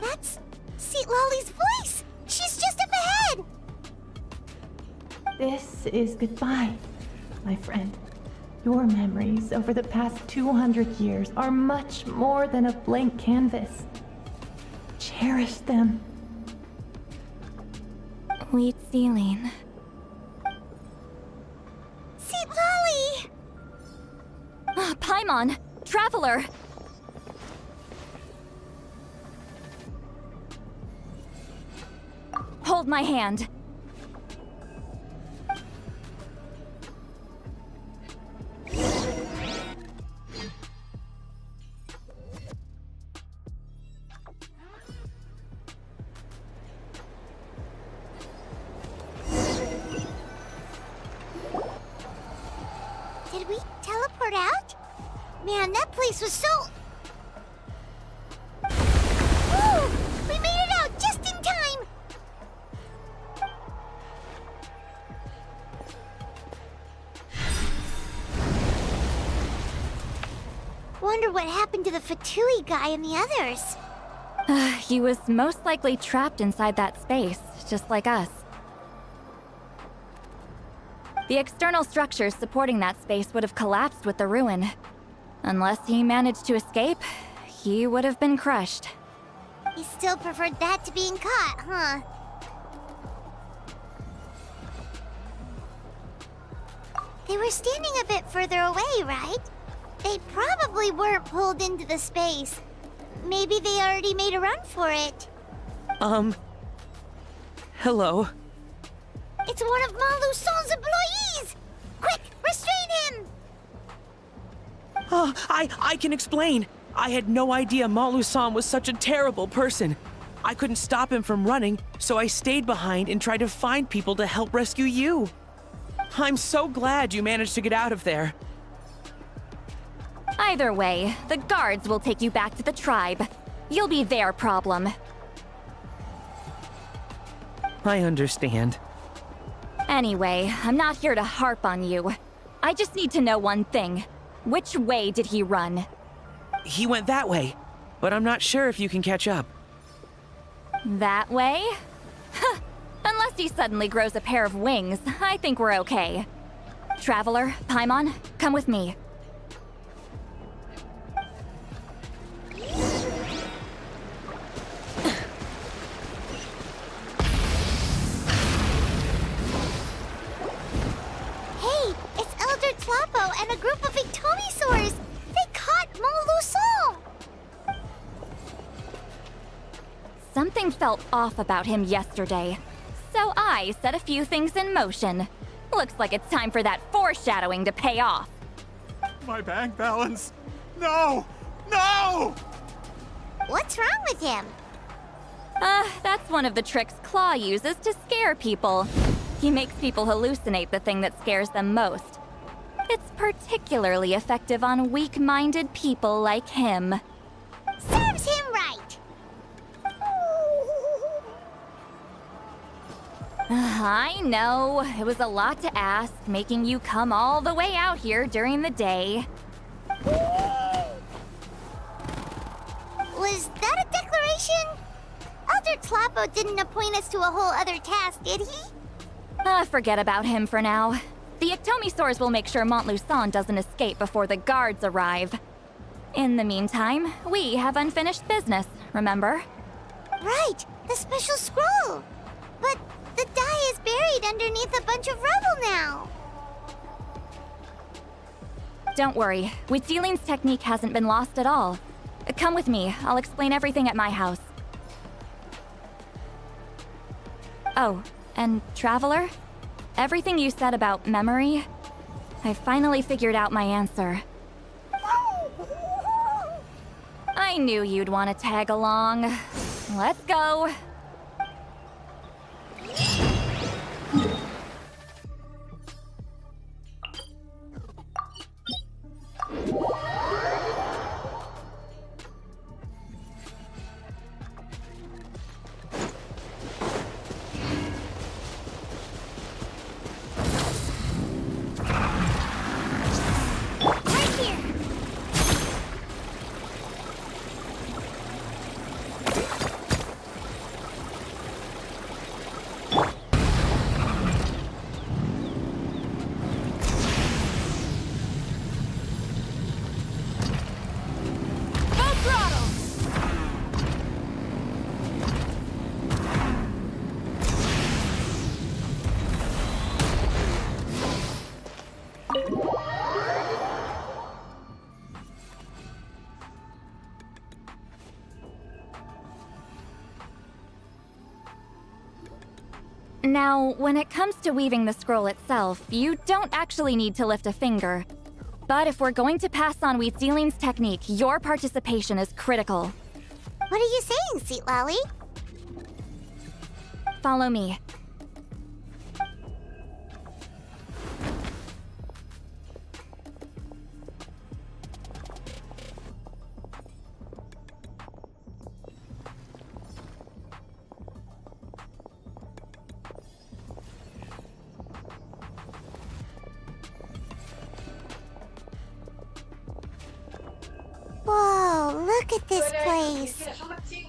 That's Lolly's voice! She's just up ahead! This is goodbye, my friend. Your memories over the past 200 years are much more than a blank canvas. Cherish them. Wheat ceiling. Lolly! Paimon! Traveler! Hold my hand. Did we teleport out? Man, that place was so... Woo! We made it out just in time! Wonder what happened to the Fatui guy and the others. He was most likely trapped inside that space, just like us. The external structures supporting that space would have collapsed with the ruin. Unless he managed to escape, he would have been crushed. He still preferred that to being caught, huh? They were standing a bit further away, right? They probably weren't pulled into the space. Maybe they already made a run for it. Hello? It's one of Maluson's employees! Quick, restrain him! Oh, I can explain. I had no idea Malusan was such a terrible person. I couldn't stop him from running, so I stayed behind and tried to find people to help rescue you. I'm so glad you managed to get out of there. Either way, the guards will take you back to the tribe. You'll be their problem. I understand. Anyway, I'm not here to harp on you. I just need to know one thing. Which way did he run? He went that way, but I'm not sure if you can catch up. That way? Huh. he suddenly grows a pair of wings, I think we're okay. Traveler, Paimon, come with me. Hey, it's Elder Tlapo and a group of Ictomisaurs! They caught Montluçon! Something felt off about him yesterday, so I set a few things in motion. Looks like it's time for that foreshadowing to pay off. My bank balance. No! No! What's wrong with him? That's one of the tricks Claw uses to scare people. He makes people hallucinate the thing that scares them most. It's particularly effective on weak-minded people like him. Serves him right! I know, it was a lot to ask, making you come all the way out here during the day. Was that a declaration? Elder Tlapo didn't appoint us to a whole other task, did he? Forget about him for now. The Ictomisaurs will make sure Montluçon doesn't escape before the guards arrive. In the meantime, we have unfinished business, remember? Right, the special scroll! But the die is buried underneath a bunch of rubble now! Don't worry, Wuthering technique hasn't been lost at all. Come with me, I'll explain everything at my house. Oh, and Traveler? Everything you said about memory, I finally figured out my answer. I knew you'd want to tag along. Let's go. Now, when it comes to weaving the scroll itself, you don't actually need to lift a finger. But if we're going to pass on Wuthering's technique, your participation is critical. What are you saying, Sweet Lolly? Follow me. Whoa, look at this place.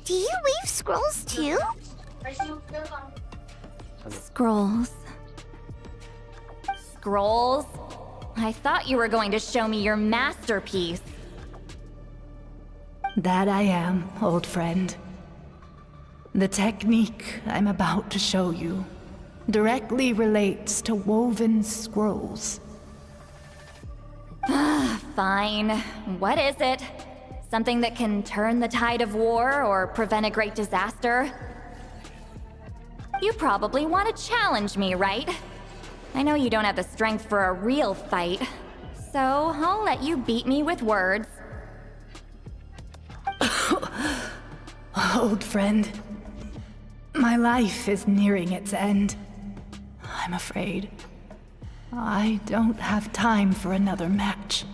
Do you weave scrolls too? Scrolls. Scrolls? I thought you were going to show me your masterpiece. That I am, old friend. The technique I'm about to show you directly relates to woven scrolls. Fine. What is it? Something that can turn the tide of war or prevent a great disaster? You probably want to challenge me, right? I know you don't have the strength for a real fight, so I'll let you beat me with words. Old friend, my life is nearing its end. I'm afraid I don't have time for another match.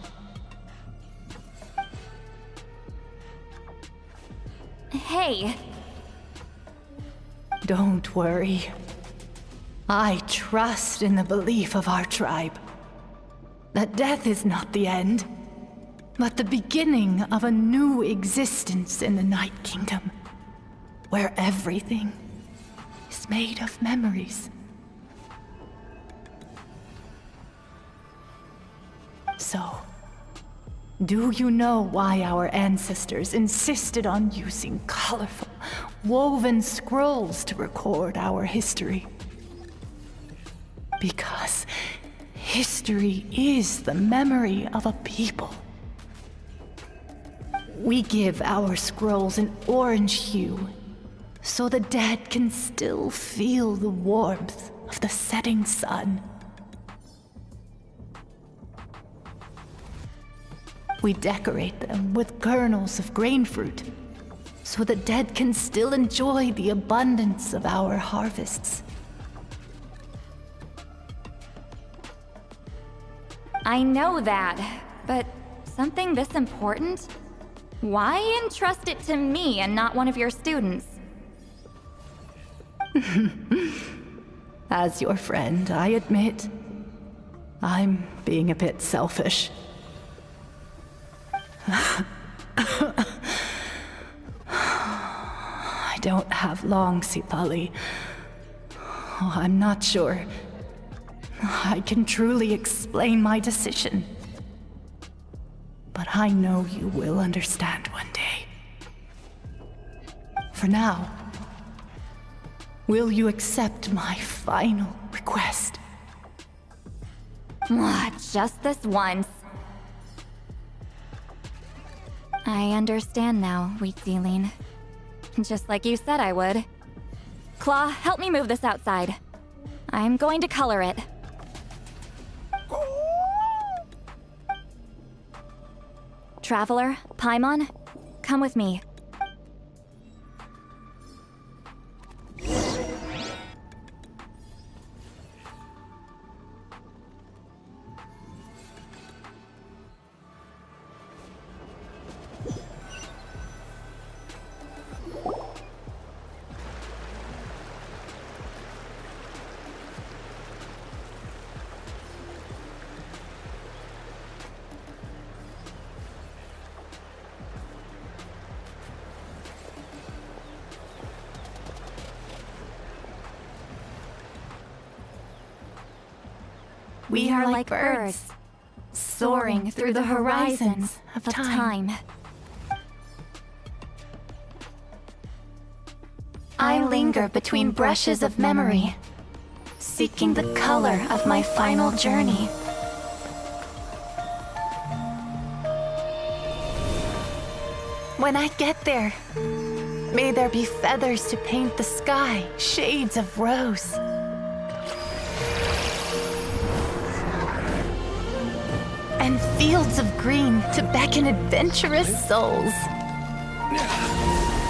Hey. Don't worry. I trust in the belief of our tribe that death is not the end, but the beginning of a new existence in the Night Kingdom, where everything is is made of memories. So, do you know why our ancestors insisted on using colorful, woven scrolls to record our history? Because history is the memory of a people. We give our scrolls an orange hue, so the dead can still feel the warmth of the setting sun. We decorate them with kernels of grain fruit, so the dead can still enjoy the abundance of our harvests. I know that, but something this important? Why entrust it to me and not one of your students? As your friend, I admit, I'm being a bit selfish. I don't have long, Sipali. Oh, I'm not sure I can truly explain my decision. But I know you will understand one day. For now, will you accept my final request? Just this once. I understand now, Wheat Ceiling. Just like you said I would. Claw, help me move this outside. I'm going to color it. Traveler, Paimon, come with me. We are like birds, soaring through the horizons of time. I linger between brushes of memory, seeking the color of my final journey. When I get there, may there be feathers to paint the sky, shades of rose. And fields of green to beckon adventurous souls.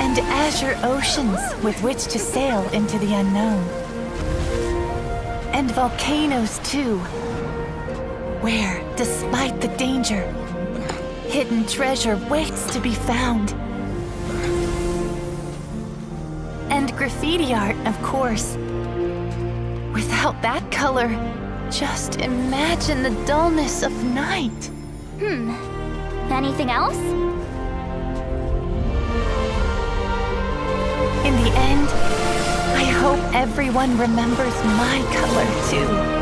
And azure oceans with which to sail into the unknown. And volcanoes too, where, despite the danger, hidden treasure waits to be found. And graffiti art, of course. Without that color, just imagine the dullness of night. Anything else? In the end, I hope everyone remembers my color too.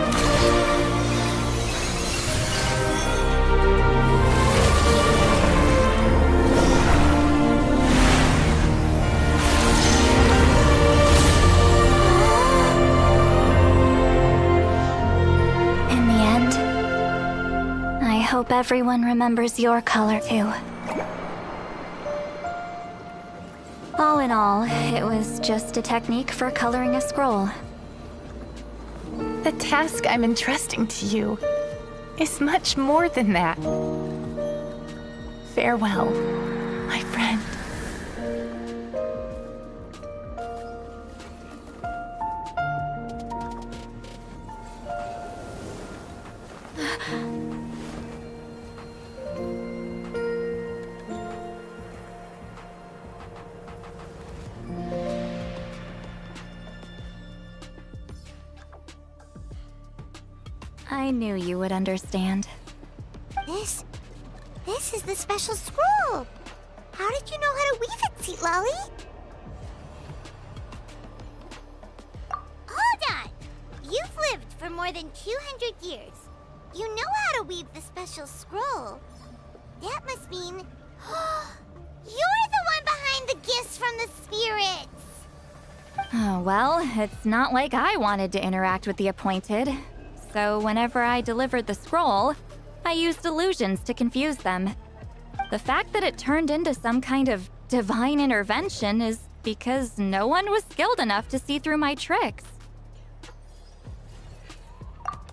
I hope everyone remembers your color too. All in all, it was just a technique for coloring a scroll. The task I'm entrusting to you is much more than that. Farewell, my friend. I knew you would understand. This is the special scroll. How did you know how to weave it, Seat Lolly? for more than 200 years. You know how to weave the special scroll. That must mean... you're the one behind the gifts from the spirits! Oh, well, it's not like I wanted to interact with the appointed. So whenever I delivered the scroll, I used illusions to confuse them. The fact that it turned into some kind of divine intervention is because no one was skilled enough to see through my tricks.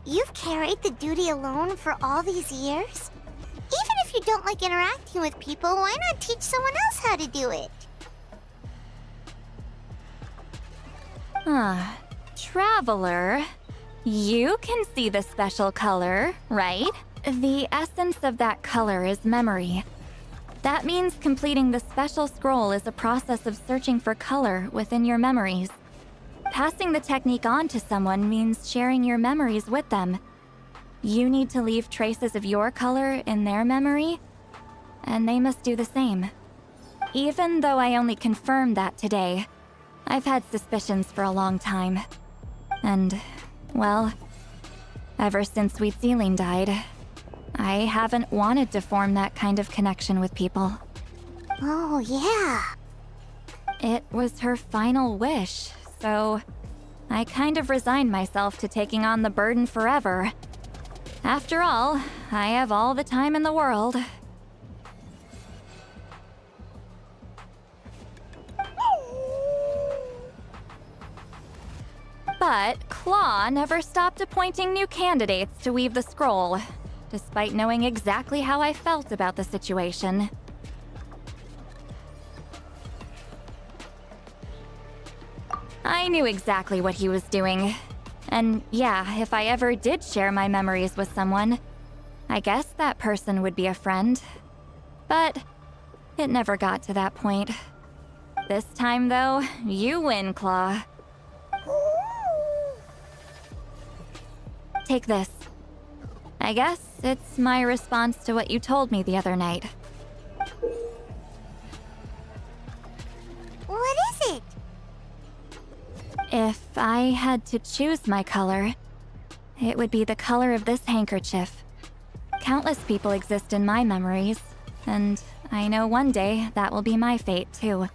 You've carried the duty alone for all these years? Even if you don't like interacting with people, why not teach someone else how to do it? Traveler, you can see the special color, right? The essence of that color is memory. That means completing the special scroll is a process of searching for color within your memories. Passing the technique on to someone means sharing your memories with them. You need to leave traces of your color in their memory, and they must do the same. Even though I only confirmed that today, I've had suspicions for a long time. And, well, ever since Sweet Celine died, I haven't wanted to form that kind of connection with people. Oh, yeah. It was her final wish, so I kind of resigned myself to taking on the burden forever. After all, I have all the time in the world. But Claw never stopped appointing new candidates to weave the scroll, despite knowing exactly how I felt about the situation. I knew exactly what he was doing. And yeah, if I ever did share my memories with someone, I guess that person would be a friend. But it never got to that point. This time, though, you win, Claw. Take this. I guess it's my response to what you told me the other night. What is it? If I had to choose my color, it would be the color of this handkerchief. Countless people exist in my memories, and I know one day that will be my fate too.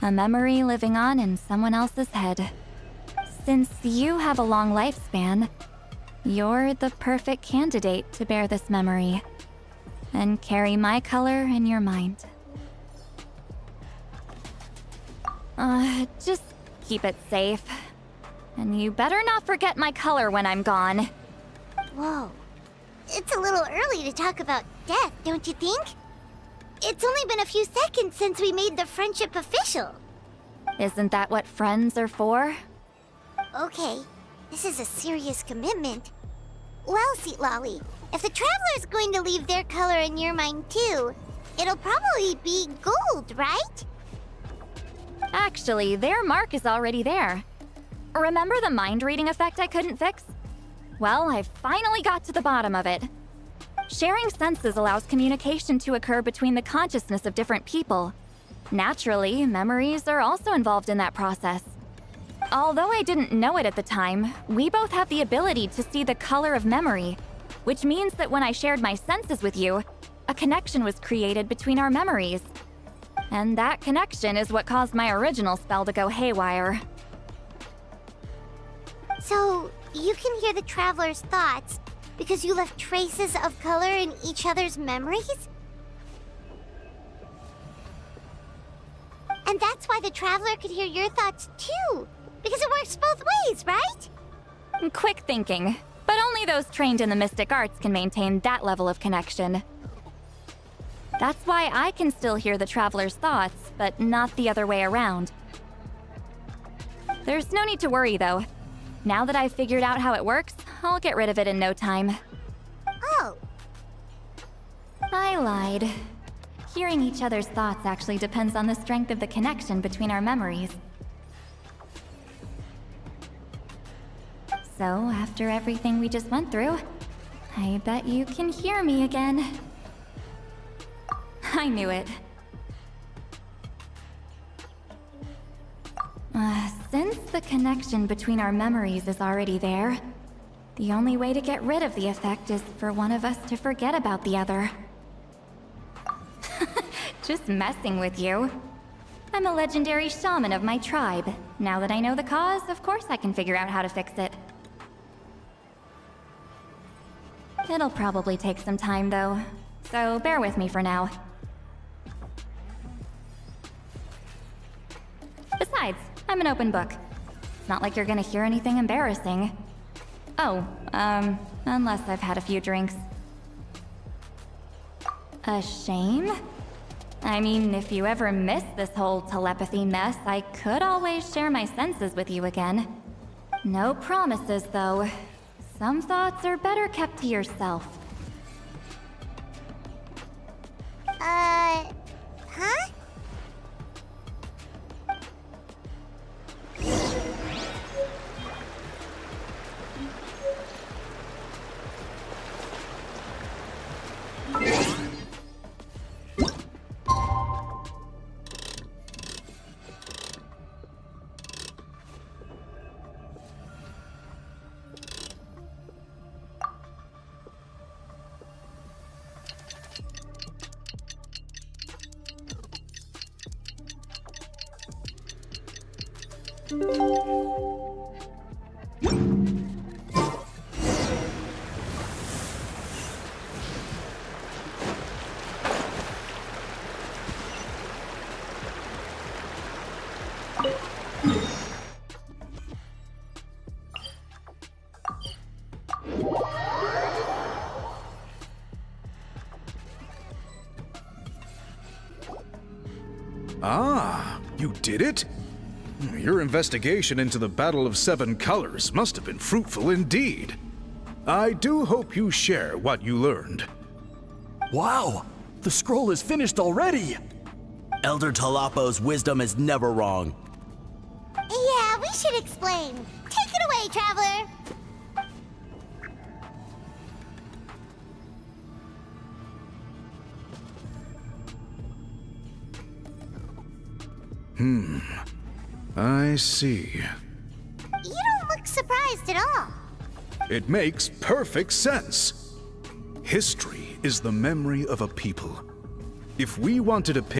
A memory living on in someone else's head. Since you have a long lifespan, you're the perfect candidate to bear this memory and carry my color in your mind. Just keep it safe. And you better not forget my color when I'm gone. Whoa. It's a little early to talk about death, don't you think? It's only been a few seconds since we made the friendship official. Isn't that what friends are for? Okay, this is a serious commitment. Well, Seat Lolly, if the Traveler's going to leave their color in your mind too, it'll probably be gold, right? Actually, their mark is already there. Remember the mind reading effect I couldn't fix? Well, I finally got to the bottom of it. Sharing senses allows communication to occur between the consciousness of different people. Naturally, memories are also involved in that process. Although I didn't know it at the time, we both have the ability to see the color of memory, which means that when I shared my senses with you, a connection was created between our memories. And that connection is what caused my original spell to go haywire. So, you can hear the Traveler's thoughts because you left traces of color in each other's memories? And that's why the Traveler could hear your thoughts too, because it works both ways, right? Quick thinking, but only those trained in the mystic arts can maintain that level of connection. That's why I can still hear the Traveler's thoughts, but not the other way around. There's no need to worry, though. Now that I've figured out how it works, I'll get rid of it in no time. Oh. I lied. Hearing each other's thoughts actually depends on the strength of the connection between our memories. So, after everything we just went through, I bet you can hear me again. I knew it. Since the connection between our memories is already there, The only way to get rid of the effect is for one of us to forget about the other. Just messing with you. I'm a legendary shaman of my tribe. Now that I know the cause, of course I can figure out how to fix it. It'll probably take some time, though, so bear with me for now. Besides, I'm an open book. It's not like you're gonna hear anything embarrassing. Oh, unless I've had a few drinks. A shame? I mean, if you ever miss this whole telepathy mess, I could always share my senses with you again. No promises, though. Some thoughts are better kept to yourself. Huh? Ah, you did it? Your investigation into the Battle of Seven Colors must have been fruitful indeed. I do hope you share what you learned. Wow! The scroll is finished already! Elder Talapo's wisdom is never wrong. Yeah, we should explain. Take it away, Traveler! I see. You don't look surprised at all. It makes perfect sense. History is the memory of a people. If we wanted to